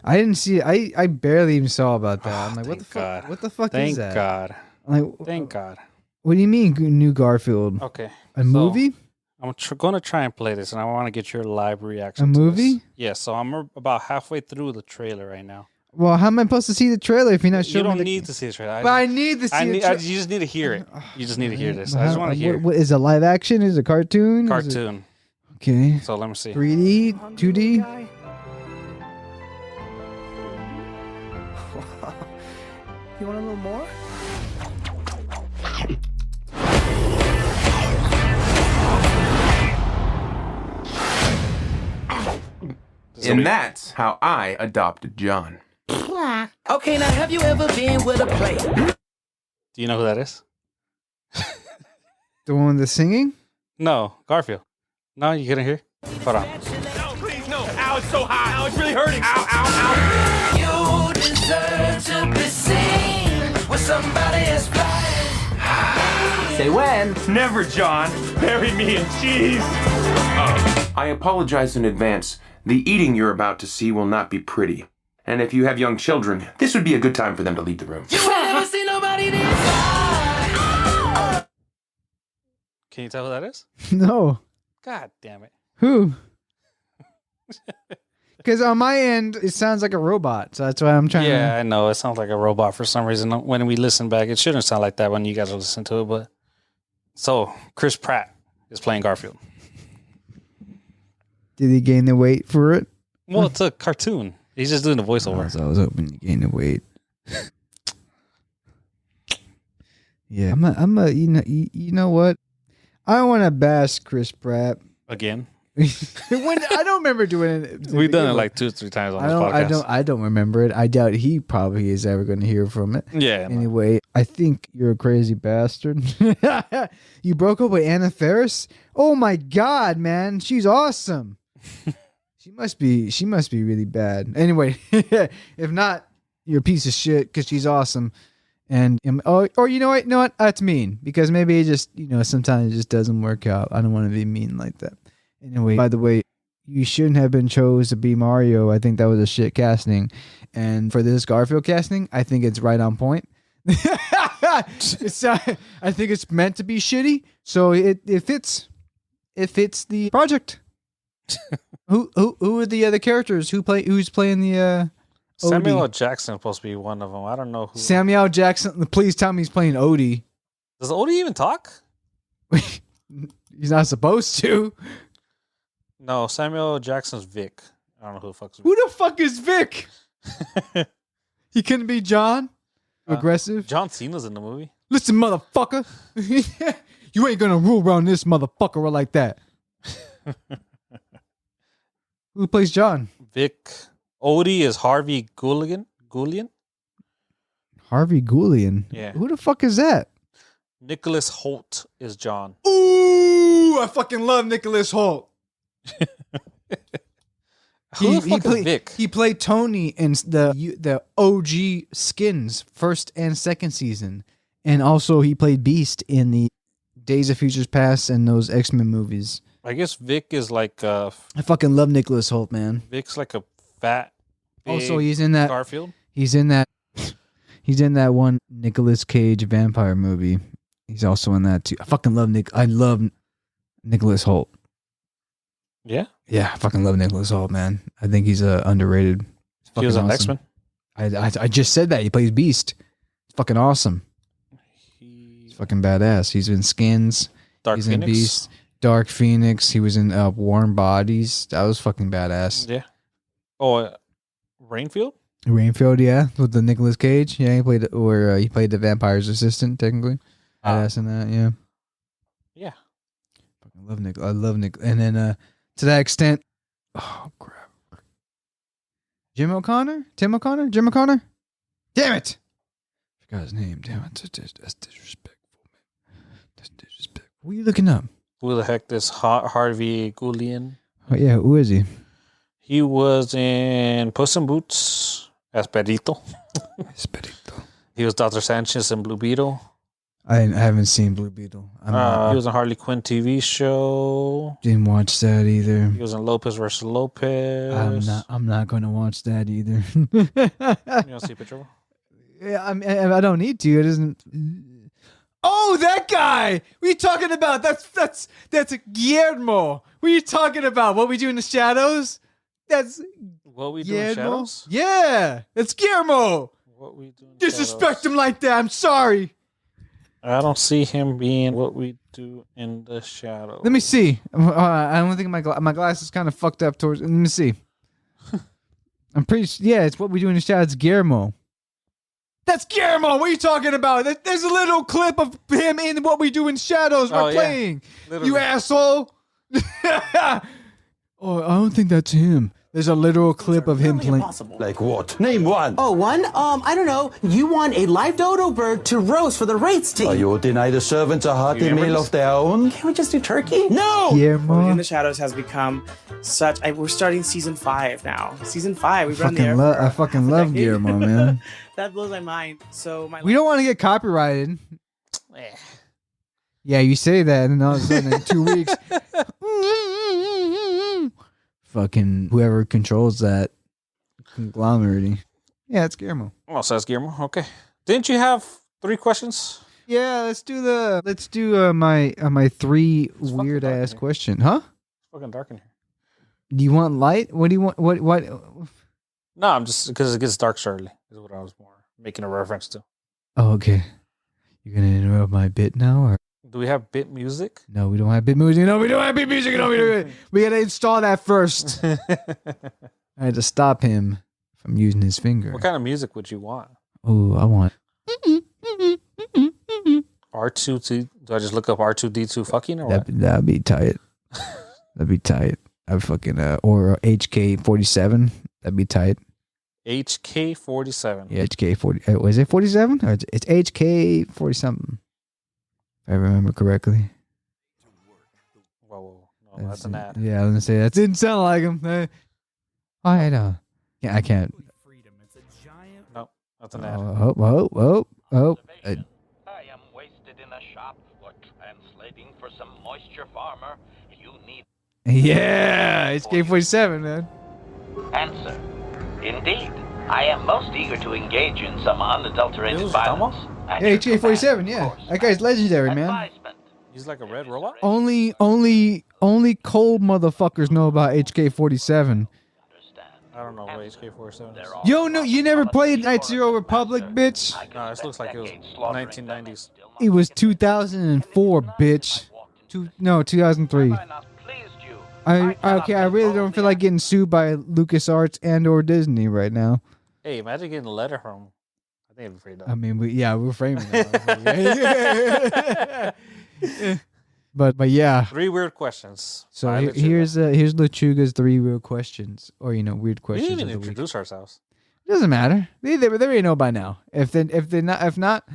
I didn't see it. I barely even saw about that. I'm like, what the fuck? What the fuck is that? Thank God. I'm like, thank God. What do you mean, new Garfield? Okay. A movie? I'm going to try and play this, and I want to get your live reaction. A movie? Yes. So I'm about halfway through the trailer right now. Well, how am I supposed to see the trailer if you're not showing me? You don't need to see the trailer. But I need to see it. You just need to hear it. You just need to hear this. I just want to hear it. What is it, live action? Is it cartoon? Cartoon. Okay. So let me see. 3D? 2D? You want a little more? And that's how I adopted John. Okay, now have you ever been with a plate? Do you know who that is? The one that's singing? No, Garfield. No, you couldn't hear? Hold on. No, please, no. Ow, it's so hot. Ow, it's really hurting. Ow, ow, ow. You deserve to be seen say when. Never, John. Bury me in cheese. I apologize in advance. The eating you're about to see will not be pretty. And if you have young children, this would be a good time for them to leave the room. You ain't never seen nobody this fine. Can you tell who that is? No. God damn it. Who? Because on my end, it sounds like a robot. So that's why I'm trying Yeah, I know. It sounds like a robot for some reason. When we listen back, it shouldn't sound like that when you guys listen to it. But so, Chris Pratt is playing Garfield. Did he gain the weight for it? Well, it's a cartoon. He's just doing the voiceover. So I was hoping to gain the weight. Yeah, you know what? I don't want to bash Chris Pratt. Again? I don't remember doing it. We've done it like 2 or 3 times on this podcast. I don't remember it. I doubt he probably is ever going to hear from it. Yeah. Anyway, I think you're a crazy bastard. You broke up with Anna Faris? Oh my God, man. She's awesome. She must be really bad. Anyway, if not, you're a piece of shit because she's awesome. And or you know what? That's mean because maybe it just sometimes it just doesn't work out. I don't want to be mean like that. Anyway, by the way, you shouldn't have been chose to be Mario. I think that was a shit casting. And for this Garfield casting, I think it's right on point. I think it's meant to be shitty, so it fits. It fits the project. Who are the other characters? Who's playing the Samuel L. Odie? Jackson is supposed to be one of them. I don't know who. Samuel L. Jackson. Please tell me he's playing Odie. Does Odie even talk? He's not supposed to. No, Samuel L. Jackson's Vic. I don't know who the fuck's Vic. Who the fuck is Vic? He couldn't be John. Aggressive. John Cena's in the movie. Listen, motherfucker. You ain't gonna rule around this motherfucker like that. Who plays John? Vic. Odie is Harvey Gulligan. Harvey Gulian. Yeah. Who the fuck is that? Nicholas Holt is John. Ooh, I fucking love Nicholas Holt. Who the fuck is Vic? He played Tony in the OG Skins first and second season, and also he played Beast in the Days of Futures Past and those X-Men movies. I guess Vic is like I fucking love Nicholas Holt, man. Vic's like a fat. Also, he's in that Garfield. He's in that one Nicolas Cage vampire movie. He's also in that too. I fucking love I love Nicholas Holt. Yeah. Yeah, I fucking love Nicholas Holt, man. I think he's underrated. He was on awesome. X-Men. I just said that. He plays Beast. It's fucking awesome. He's fucking badass. He's in Skins. Dark Phoenix. In Beast. Dark Phoenix. He was in Warm Bodies. That was fucking badass. Yeah. Oh, Rainfield? Rainfield, yeah, with the Nicolas Cage. Yeah, he played the vampire's assistant, technically. Badass in that, yeah. Yeah. Fucking love Nick. I love Nick. And then to that extent, oh crap. Tim O'Connor? Damn it! I forgot his name. Damn it. That's disrespectful, man. That's disrespectful. What are you looking up? Who the heck is Harvey Gulian? Oh yeah, who is he? He was in Puss in Boots as Perito. He was Dr. Sanchez in Blue Beetle. I haven't seen Blue Beetle. He was in Harley Quinn TV show. Didn't watch that either. He was in Lopez versus Lopez. I'm not going to watch that either. You want to see a picture of him? Yeah, I don't need to. It isn't. Oh, that guy! What are you talking about? That's a Guillermo. What are you talking about? What we do in the shadows? That's What we do in Guillermo. shadows? Yeah, it's Guillermo. What we do in Disrespect shadows? him like that. I'm sorry. I don't see him being what we do in the shadows. Let me see. I don't think my glass is kind of fucked up towards. Let me see. I'm pretty. Yeah, it's what we do in the shadows. It's Guillermo. That's Guillermo. What are you talking about? There's a little clip of him in What We Do in Shadows. We're playing. Literally. You asshole. Oh, I don't think that's him. There's a literal clip of him playing. Like what? Name one. Oh, one? I don't know. You want a live dodo bird to roast for the rates team. You deny the servants a hearty meal of their own? Can't we just do turkey? No! Guillermo. In the Shadows has become such. We're starting season 5 now. Season 5. We've I run the air. I fucking love Guillermo, man. That blows my mind. So We don't want to get copyrighted. Yeah, you say that, and then all of a sudden in 2 weeks, fucking whoever controls that conglomerate. Yeah, it's Guillermo. Oh, so that's Guillermo. Okay. Didn't you have 3 questions? Yeah, let's do my 3 weird dark in ass here. question, huh? It's fucking dark in here. Do you want light? What do you want? What? No, I'm just because it gets dark so early. Is what I was more making a reference to. Oh, okay. You're gonna interrupt my bit now, or Do we have bit music? no? We don't have bit music. No, we don't have bit music. No, we gotta install that first. I had to stop him from using his finger. What kind of music would you want? Oh, I want. R2D. Do I just look up R2D2 fucking or what? That'd be tight. That'd be tight. I'd fucking or HK47. That'd be tight. HK47. Yeah, HK40. Was it 47? Or it's HK40 something. If I remember correctly. Whoa. No, that's an ad. Yeah, I was gonna say that didn't sound like him. I know. Yeah, I can't. No, that's an ad. Oh. I am wasted in a shop for translating for some moisture farmer. You need Yeah, HK47, man. answer. Indeed, I am most eager to engage in some unadulterated This is violence. Tomo? At Yeah, your HK47, command, yeah. of course. That guy's legendary, man. Advisement. He's like a red robot? Only cold motherfuckers know about HK47. I don't know what HK47 is. Yo, no, you never played Night Zero Republic, bitch? No, this looks like it was 1990s. It was 2004, bitch. 2003. Have I not pleased you? I really don't feel like getting sued by LucasArts and or Disney right now. Hey, imagine getting a letter from. I think it'd be pretty dope. I mean, we're framing it. but yeah. 3 weird questions. So by here's Lechuga's 3 real questions, or weird We questions. didn't even of the week. introduce ourselves. It doesn't matter. They already know by now. If not,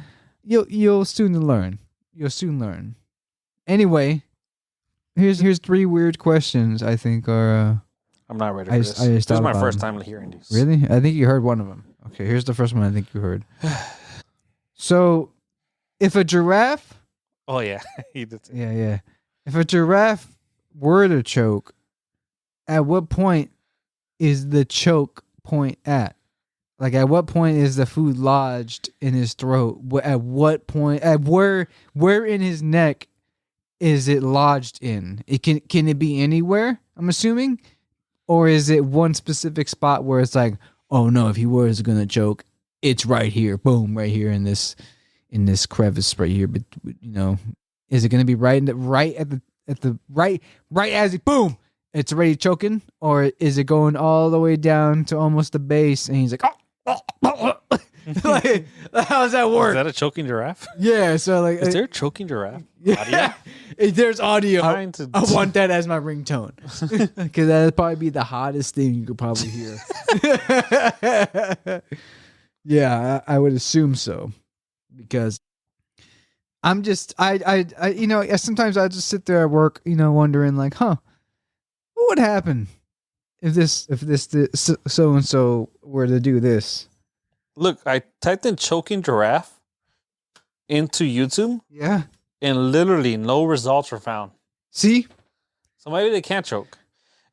you'll soon learn. You'll soon learn. Anyway, here's 3 weird questions. I think are. I'm not ready I for just- this. I just This is thought my about first them. time hearing these. Really? I think you heard one of them. Okay, here's the first one I think you heard. So, if a giraffe, Oh yeah, he did. yeah, if a giraffe were to choke, at what point is the choke point at? Like, at what point is the food lodged in his throat? At what point? At where in his neck is it lodged in? It can it be anywhere? I'm assuming, or is it one specific spot where it's like, oh no, if he was gonna choke, it's right here, boom, right here in this crevice right here. But is it gonna be right as he boom, it's already choking, or is it going all the way down to almost the base, and he's like, like, how does that work? Is that a choking giraffe? Yeah, so like, Is there a choking giraffe? yeah, there's audio. Trying to- I want that as my ringtone because that'd probably be the hottest thing you could probably hear. Yeah, I would assume so, because I'm just I sometimes I just sit there at work, wondering like, what would happen if this so and so were to do this? Look, I typed in choking giraffe into YouTube, Yeah. and literally no results were found. See, So maybe they can't choke.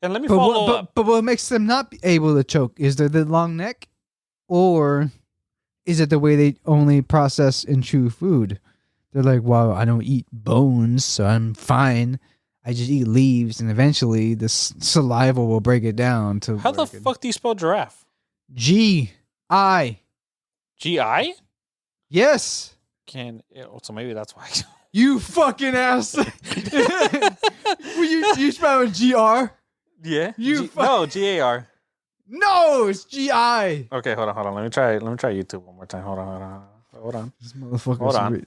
And let me but follow what, up. but what makes them not be able to choke? Is there the long neck, or is it the way they only process and chew food? They're like, well, I don't eat bones, so I'm fine. I just eat leaves, and eventually the saliva will break it down to. How the fuck do you spell giraffe? G-I. G-I? Yes. So maybe that's why. You fucking ass. you spelling G-R? Yeah. You no, G-A-R. No, it's G-I. Okay, hold on. Let me try YouTube one more time. Hold on. This motherfucker. Hold on.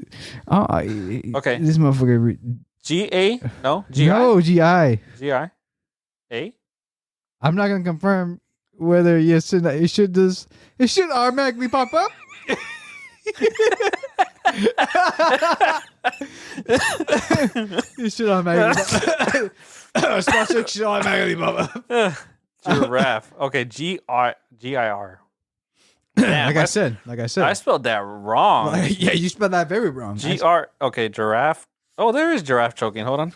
Okay. This motherfucker. G-A? No, G-I? No, G-I. G-I? A? I'm not gonna confirm whether yes or no. It should automatically pop up. It should automatically pop up. Giraffe. Okay, G-I-R. Damn, Like I said. I spelled that wrong. Yeah, you spelled that very wrong. G-R. Okay, giraffe. Oh, there is giraffe choking. Hold on.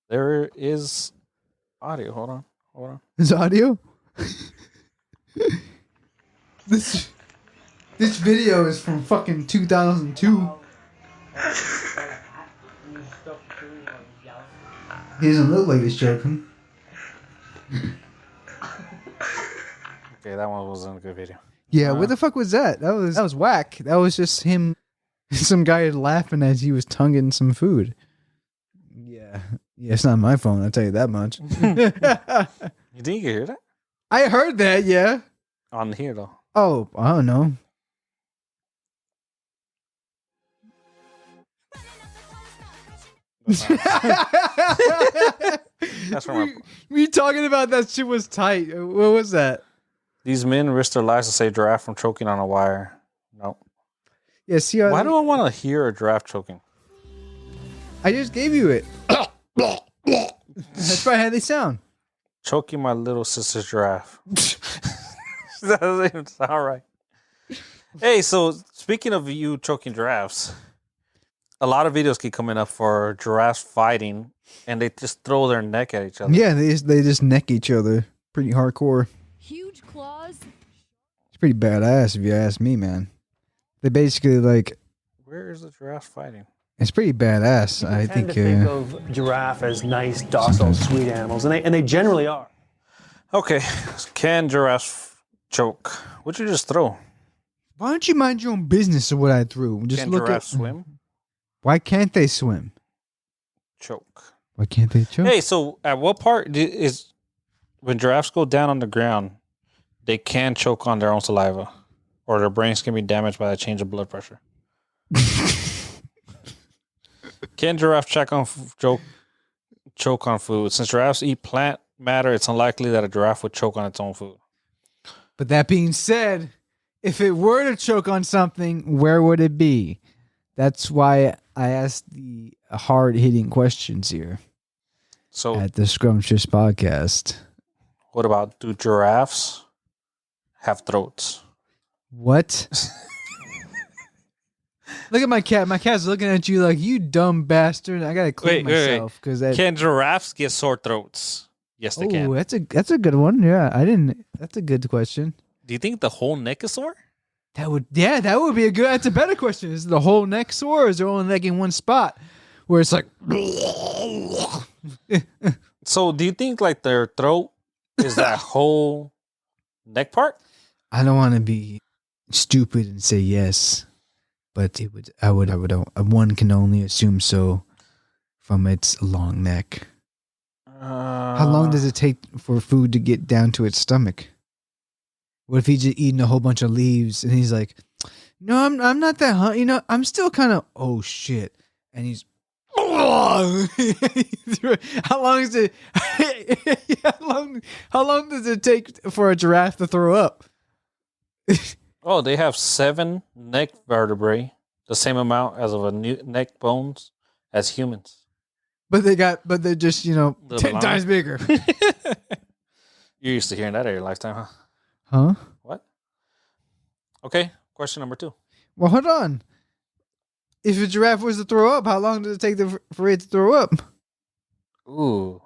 There is audio. Hold on. Is audio? This video is from fucking 2002. He doesn't look like he's joking. Okay, that one wasn't a good video. Yeah, what the fuck was that? That was whack. That was just him, some guy laughing as he was tonguing some food. Yeah, it's not my phone. I'll tell you that much. You think you can hear that? I heard that. Yeah. On here though. Oh, I don't know. That's from we talking about that shit was tight. What was that? These men risk their lives to save giraffe from choking on a wire. No. Yeah, see, why do I want to hear a giraffe choking? I just gave you it. That's probably how they sound. Choking my little sister's giraffe. That doesn't even sound right. Hey, so speaking of you choking giraffes, a lot of videos keep coming up for giraffes fighting, and they just throw their neck at each other. Yeah, they just neck each other. Pretty hardcore. Huge claws. It's pretty badass if you ask me, man. They basically like. Where is the giraffe fighting? It's pretty badass. I Tend think. to think of giraffe as nice, docile, sweet animals, and they generally are. Okay, can giraffes choke? What'd you just throw? Why don't you mind your own business of what I threw? Just Can look giraffes at. swim? Why can't they swim? Choke. Why can't they choke? Hey, so at what part is when giraffes go down on the ground, they can choke on their own saliva, or their brains can be damaged by the change of blood pressure? Can giraffe choke on food? Since giraffes eat plant matter, it's unlikely that a giraffe would choke on its own food. But that being said, if it were to choke on something, where would it be? That's why I asked the hard-hitting questions here. So at the Scrumptious podcast. What about, do giraffes have throats? What? Look at my cat. My cat's looking at you like, you dumb bastard. I gotta clean myself because can giraffes get sore throats? Yes, they can. Oh, that's a good one. Yeah, I didn't. That's a good question. Do you think the whole neck is sore? That would be a good. That's a better question. Is the whole neck sore, or is there only like in one spot where it's like? So, do you think like their throat is that whole neck part? I don't want to be stupid and say yes, but it would. I would. One can only assume so from its long neck. How long does it take for food to get down to its stomach? What if he's just eating a whole bunch of leaves and he's like, "No, I'm not that hungry. You know, I'm still kind of oh shit," and he's. How long is it? How long does it take for a giraffe to throw up? Oh, they have 7 neck vertebrae, the same amount as of a neck bones as humans. But they're just 10 times bigger. You're used to hearing that in your lifetime, huh? Huh? What? Okay, question number 2. Well, hold on. If a giraffe was to throw up, how long does it take for it to throw up? Ooh.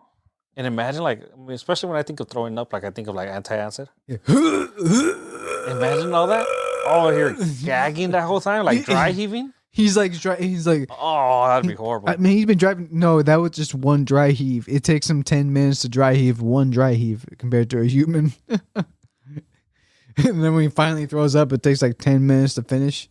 And imagine, especially when I think of throwing up, I think of anti-acid. Yeah. Imagine all that. Oh, you're gagging that whole time, dry heaving. He's like, oh, that'd be horrible. I mean, he's been driving. No, that was just one dry heave. It takes him 10 minutes to dry heave one dry heave compared to a human. And then when he finally throws up, it takes 10 minutes to finish.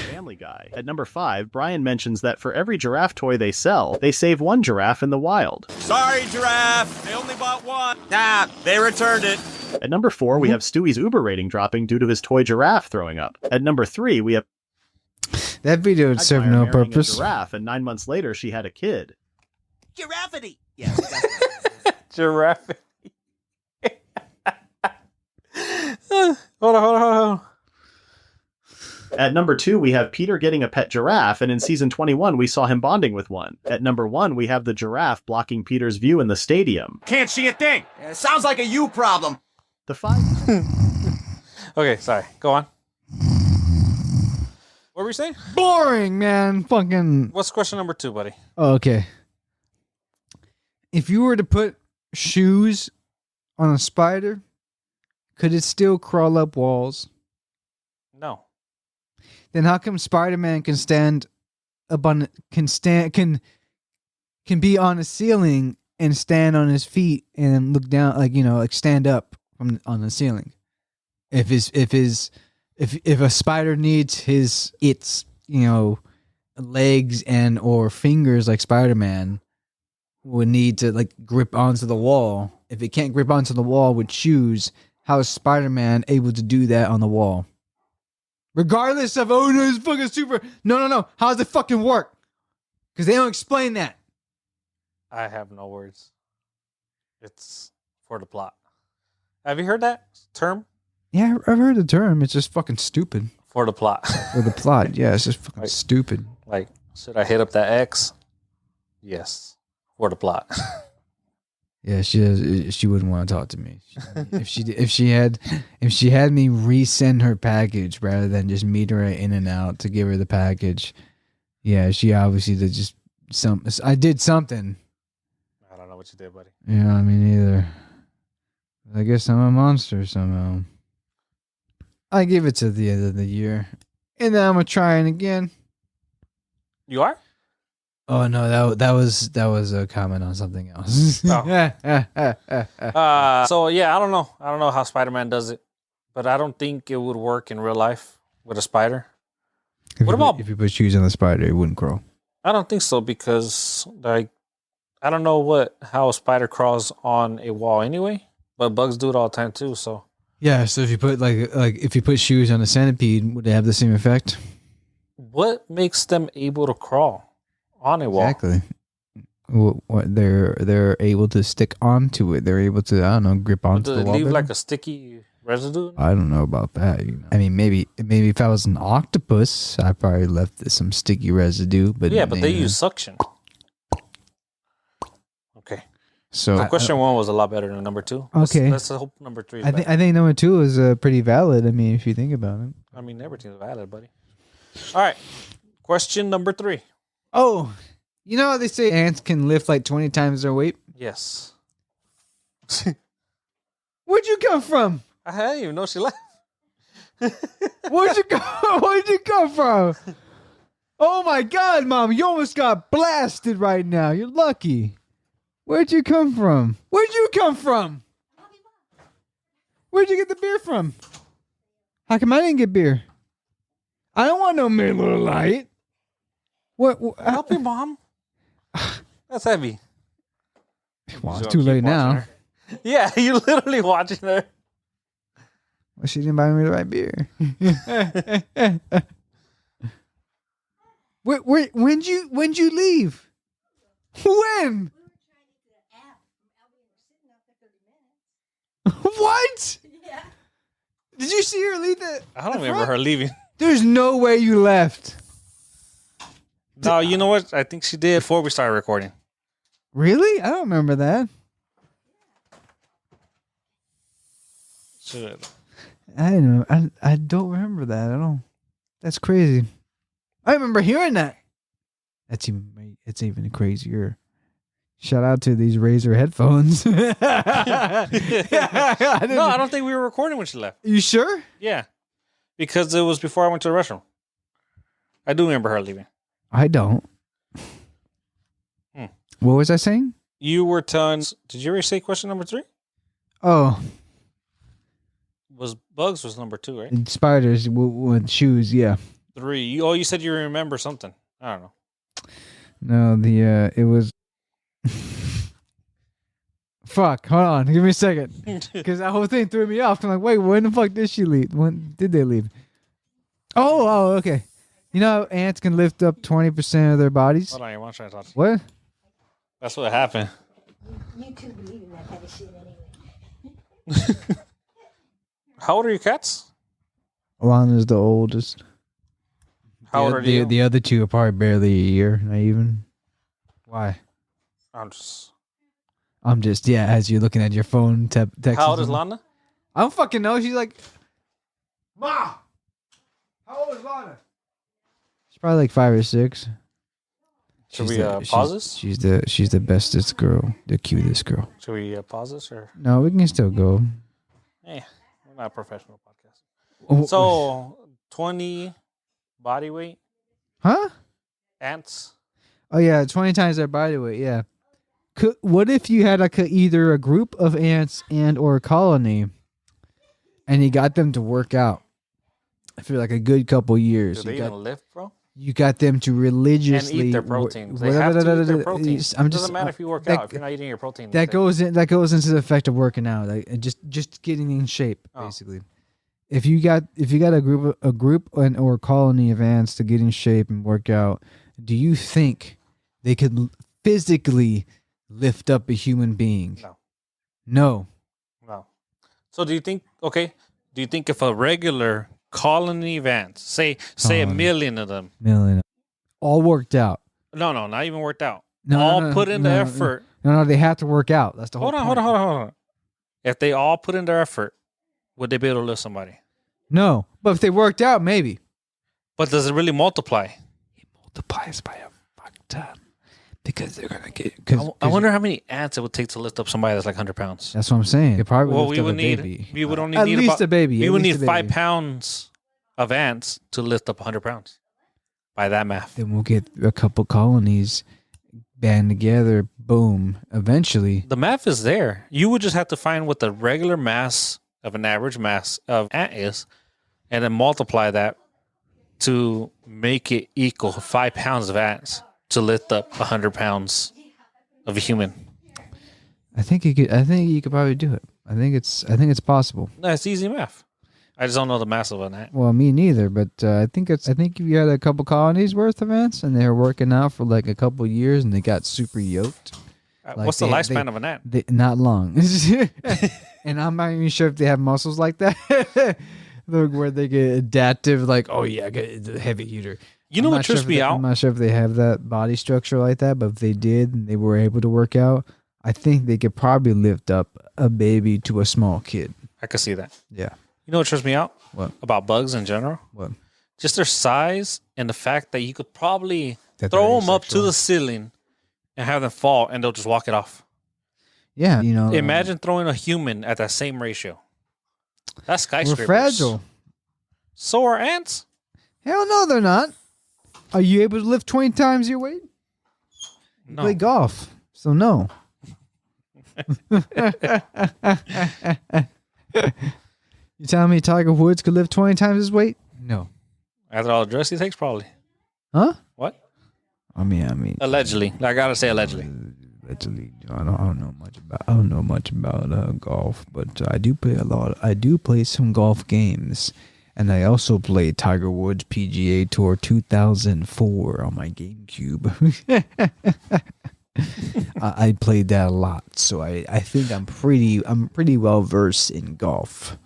Family Guy. At number 5, Brian mentions that for every giraffe toy they sell, they save one giraffe in the wild. Sorry, giraffe. They only bought one. Nah, they returned it. At number 4, we have Stewie's Uber rating dropping due to his toy giraffe throwing up. At number 3, we have that video would serve no purpose. A giraffe, and 9 months later, she had a kid. Giraffity. Yeah. Giraffe. Hold on. At number 2, we have Peter getting a pet giraffe, and in season 21, we saw him bonding with one. At number 1, we have the giraffe blocking Peter's view in the stadium. Can't see a thing. Sounds like a you problem. The 5. Okay, sorry. Go on. What were you saying? Boring, man. Fucking. What's question number 2, buddy? Oh, okay. If you were to put shoes on a spider, could it still crawl up walls? No. Then how come Spider-Man can stand up on can be on a ceiling and stand on his feet and look down, like stand up on the ceiling? If a spider needs its legs and or fingers like Spider-Man would need to like grip onto the wall. If it can't grip onto the wall with shoes, how is Spider-Man able to do that on the wall? Regardless of, oh no, it's fucking super. No. How does it fucking work? Because they don't explain that. I have no words. It's for the plot. Have you heard that term? Yeah, I've heard the term. It's just fucking stupid. For the plot. For the plot, yeah, it's just fucking Like- stupid. Like, should I hit up that X? Yes. For the plot. Yeah, she wouldn't want to talk to me. If she had me resend her package rather than just meet her at In-N-Out to give her the package. Yeah, she obviously did just I did something. I don't know what you did, buddy. Yeah, I mean either. I guess I'm a monster somehow. I give it to the end of the year, and then I'm gonna try it again. You are? Oh no, that was a comment on something else. So yeah, I don't know. I don't know how Spider-Man does it, but I don't think it would work in real life with a spider. If you put shoes on the spider, it wouldn't crawl? I don't think so because like I don't know how a spider crawls on a wall anyway, but bugs do it all the time too. So Yeah, so if you put if you put shoes on a centipede, would they have the same effect? what makes them able to crawl on a wall? Exactly. What they're able to stick onto it. They're able to grip onto Do the they wall. leave better? like a sticky residue? I don't know about that. I mean, maybe if I was an octopus, I probably left some sticky residue. But Yeah, but they use suction. Okay. So question 1 was a lot better than number 2. Okay. Let's hope number 3 is I better. think number 2 is pretty valid. I mean, if you think about it. I mean, everything's valid, buddy. All right. Question number 3. Oh, you know how they say ants can lift like 20 times their weight? Yes. Where'd you come from? I didn't even know she left. Where'd you come from? Oh my God, Mom! You almost got blasted right now. You're lucky. Where'd you come from? Where'd you get the beer from? How come I didn't get beer? I don't want no Miller Lite. What? Help me, Mom. That's heavy. Well, it's So too keep late watching now. her. Yeah, you're literally watching her. Well, she didn't buy me the right beer. When'd you leave? When? What? Yeah. Did you see her leave the? I don't remember her leaving. There's no way you left. No, you know what? I think she did before we started recording. Really? I don't remember that. Should. I don't remember that at all. That's crazy. I remember hearing that. It's even crazier. Shout out to these Razer headphones. No, I don't think we were recording when she left. You sure? Yeah, because it was before I went to the restroom. I do remember her leaving. I don't. What was I saying? You were telling. Did you ever say question number 3? Oh, Bugs was number 2, right? spiders with shoes. Yeah. 3. You said you remember something. I don't know. No, it was. Fuck. Hold on. Give me a second. Because that whole thing threw me off. I'm like, wait, when the fuck did she leave? When did they leave? Oh, okay. You know how ants can lift up 20% of their bodies? Hold on, your mom's trying to talk to you. What? That's what happened. You two believe in that kind of shit anyway. How old are your cats? Alana's the oldest. How old are you? The other two are probably barely a year, not even. Why? I'm just. As you're looking at your phone, text. How old is Lana? I don't fucking know. She's like, Ma, how old is Lana? She's probably like 5 or 6. Should we pause this? She's the bestest girl, the cutest girl. Should we pause this or? No, we can still go. We're not a professional podcast. Oh, So 20 body weight huh? ants. Oh yeah, 20 times their body weight. Yeah. What if you had either a group of ants and or a colony, and you got them to work out for like a good couple years? Do they even lift, bro? You got them to religiously And eat their protein. They have to eat their protein. It doesn't matter if you work out. If you're not eating your protein. That goes into the effect of working out, like just getting in shape, basically. If you got a group or colony of ants to get in shape and work out, do you think they could physically lift up a human being? No. So do you think if a regular colony of ants, say a million of them, all worked out? No, not even worked out. No, put in the effort. No, they have to work out. That's the whole point. Hold on. If they all put in their effort, would they be able to lift somebody? No, but if they worked out, maybe. But does it really multiply? It multiplies by a fuck ton. Because they're gonna get. I wonder how many ants it would take to lift up somebody that's like 100 pounds. That's what I'm saying. It probably Well, lift we up would a need. baby. We would only At need least a baby. We At would least need a 5 baby. pounds of ants to lift up 100 pounds. By that math. Then we'll get a couple colonies band together. Boom. Eventually, The math is there. You would just have to find what the regular mass of an average mass of ant is, and then multiply that to make it equal 5 pounds of ants to lift up 100 pounds of a human. I think you could probably do it. I think it's possible. That's easy math. I just don't know the mass of an ant. Well, me neither, but I think if you had a couple colonies worth of ants and they were working out for like a couple years and they got super yoked. What's the lifespan of an ant? Not long. And I'm not even sure if they have muscles like that. Where they get adaptive, like, oh yeah, I get the heavy eater. You know what trips me out? I'm not sure if they have that body structure like that, but if they did and they were able to work out, I think they could probably lift up a baby to a small kid. I could see that. Yeah. You know what trips me out? What? About bugs in general? What? Just their size and the fact that you could probably throw them up to the ceiling and have them fall and they'll just walk it off. Yeah. Imagine throwing a human at that same ratio. That's skyscrapers. We're fragile. So are ants. Hell no, they're not. Are you able to lift 20 times your weight? You play golf, so no. You telling me Tiger Woods could lift 20 times his weight? No. After all the drugs he takes, probably. Huh? What? I mean. Allegedly. I gotta say allegedly. Allegedly, I don't know much about golf, but I do play a lot. I do play some golf games, and I also played Tiger Woods PGA Tour 2004 on my GameCube. I played that a lot, so I think I'm pretty well versed in golf,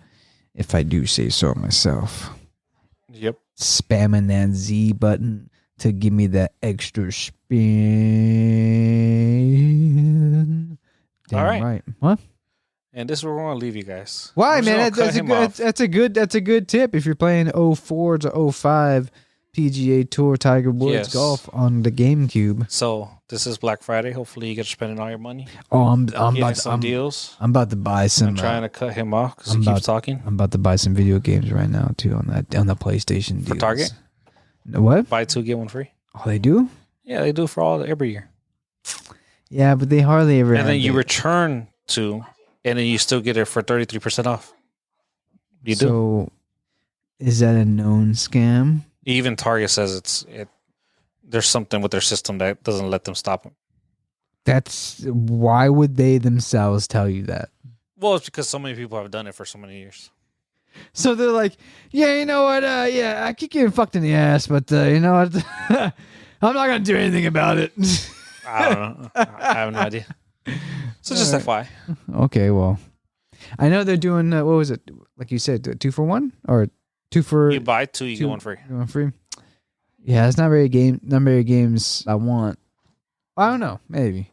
if I do say so myself. Yep. Spamming that Z button to give me that extra spin. Damn all right. What? And this is where we're gonna leave you guys. Why, man? That's a good tip if you're playing 04 to 05 PGA Tour Tiger Woods golf on the GameCube. So this is Black Friday. Hopefully you get to spending all your money. Oh, I'm deals. I'm about to buy some. I'm trying to cut him off because he keeps talking. I'm about to buy some video games right now too on the PlayStation deals. For Target. What? Buy 2 get 1 free. Oh, they do? Yeah, they do for every year. Yeah, but they hardly ever. And then you return 2, and then you still get it for 33% off. You do. So, is that a known scam? Even Target says there's something with their system that doesn't let them stop them. Why would they themselves tell you that? Well, it's because so many people have done it for so many years. So they're like, yeah, you know what? Yeah, I keep getting fucked in the ass, but you know what? I'm not gonna do anything about it. I don't know. I have no idea. So just FYI. Okay, well, I know they're doing what was it? Like you said, 2 for 1 or 2 for. You buy 2, you get 1 free. 1 free. Yeah, it's not very games I want. I don't know. Maybe.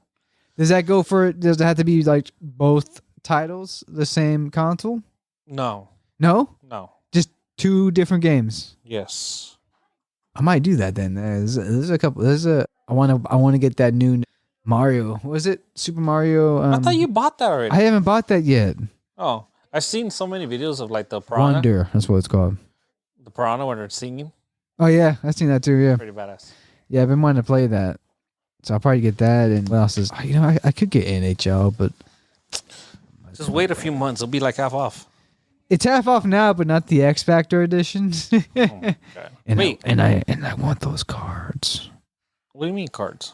Does that go for? Does it have to be like both titles, the same console? No. No. No. Just 2 different games. Yes. I might do that then. There's a couple. I want to get that new Mario. Was it Super Mario? I thought you bought that already. I haven't bought that yet. Oh, I've seen so many videos of like the piranha. Wonder. That's what it's called. The piranha when they're singing. Oh yeah, I've seen that too. Yeah, Pretty badass. yeah. I've been wanting to play that, so I'll probably get that. And what else is? I could get NHL, but Just wait a few months. It'll be like half off. it's half off now, but not the X Factor edition. Okay. And Wait. I want those cards. What do you mean cards?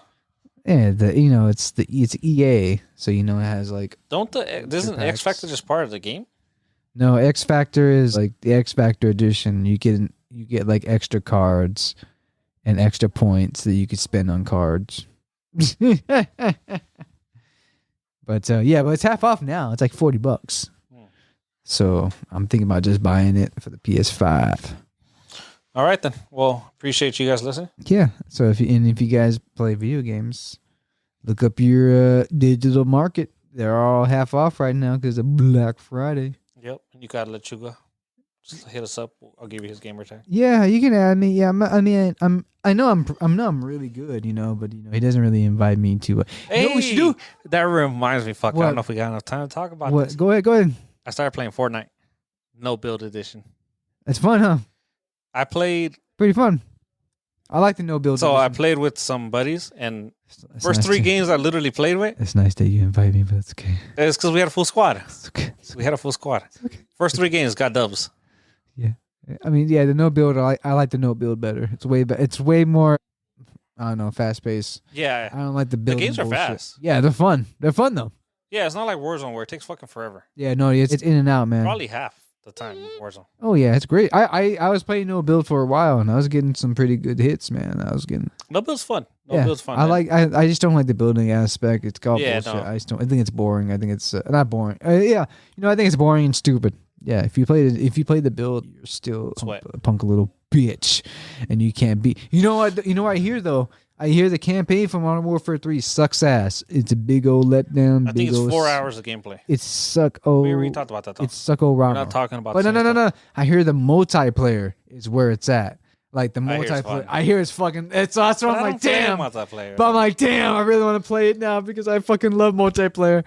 Yeah, it's EA, so it has like Isn't X Factor just part of the game? no X Factor is like the X Factor edition. You get like extra cards and extra points that you could spend on cards. But it's half off now. It's like $40. So I'm thinking about just buying it for the PS5. All right then. Well, appreciate you guys listening. Yeah. So if you guys play video games, look up your digital market. They're all half off right now because of Black Friday. Yep. And you got Lechuga. Just hit us up. I'll give you his gamer tag. Yeah, you can add me. Yeah, I know I'm really good, but he doesn't really invite me to. Hey, you know what we should do? That reminds me. Fuck, I What? don't know if we got enough time to talk about What? this. Go ahead. I started playing Fortnite. No build edition. It's fun, huh? I played. Pretty fun. I like the no build. So I edition. played with some buddies, and It's first nice 3 to- games I literally played with. It's nice that you invite me, but it's okay. It's because we had a full squad. It's okay. We had a full squad. First 3 games got dubs. Yeah. I mean, yeah, the no build. I like the no build better. It's way more. I don't know, fast paced. Yeah. I don't like the The build. games are fast. Yeah, they're fun. They're fun though. Yeah, it's not like Warzone where it takes fucking forever. Yeah, no, it's in and out, man. Probably half the time in Warzone. Oh yeah, it's great. I was playing no build for a while and I was getting some pretty good hits, man. I was getting. No build's fun. No Yeah, build's fun. I man. I just don't like the building aspect. It's called Yeah, bullshit. no. I just don't. I think it's boring. I think it's not boring. Yeah, I think it's boring and stupid. Yeah, if you play the build, you're still a punk little bitch, and you can't beat. You know what? You know what I hear though. I hear the campaign from Modern Warfare 3 sucks ass. It's a big old letdown. I think it's 4 hours of gameplay. It's suck. Oh, We already talked about that though. it's suck. Oh, We're not talking about. But the same stuff. no. I hear the multiplayer is where it's at. Like the I hear it's multiplayer. fun. I hear it's fucking. That's what But I I'm like. don't play Damn. multiplayer. But I'm like, damn. I really want to play it now because I fucking love multiplayer.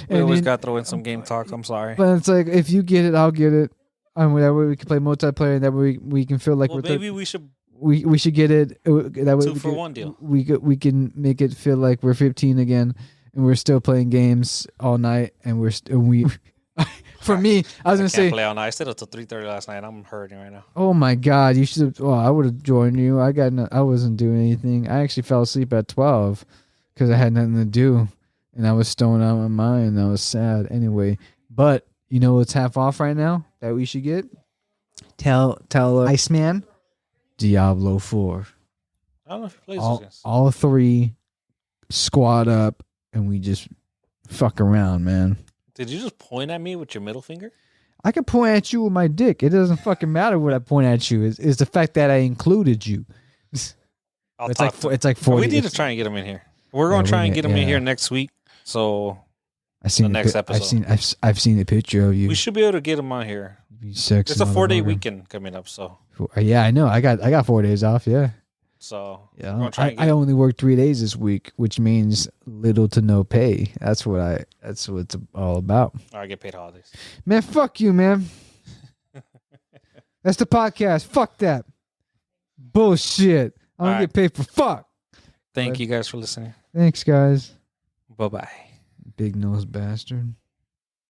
We always got to throw in some game talks. I'm sorry. But it's like if you get it, I'll get it. And that way we can play multiplayer. And that way we can feel like Well, maybe we should. we should get it. That way 2 for 1 deal. We can make it feel like we're 15 again, and we're still playing games all night. And we. For me, I was gonna I say. can't play all night. I stayed up till 3:30 last night. I'm hurting right now. Oh my God! You should. Oh, I would have joined you. I wasn't doing anything. I actually fell asleep at 12 because I had nothing to do, and I was stoned out of my mind. And I was sad anyway. But you know what's half off right now that we should get? Tell Iceman, Diablo 4. I don't know if he plays those games. All 3 squad up, and we just fuck around, man. Did you just point at me with your middle finger? I can point at you with my dick. It doesn't fucking matter what I point at you. It's the fact that I included you. It's like 40. We need to try and get him in here. We're going to try and get him in here next week. So I seen the next episode. I've seen a picture of you. We should be able to get him on here. You sexy It's a 4-day motherfucker. weekend coming up. So Yeah, I know. I got 4 days off. Yeah. So Yeah. we're gonna try and get I only worked 3 days this week, which means little to no pay. That's what it's all about. I get paid holidays. Man, fuck you, man. That's the podcast. Fuck that. Bullshit. I don't All get paid for fuck. Thank you guys for listening. Thanks, guys. Bye-bye. Big nose bastard.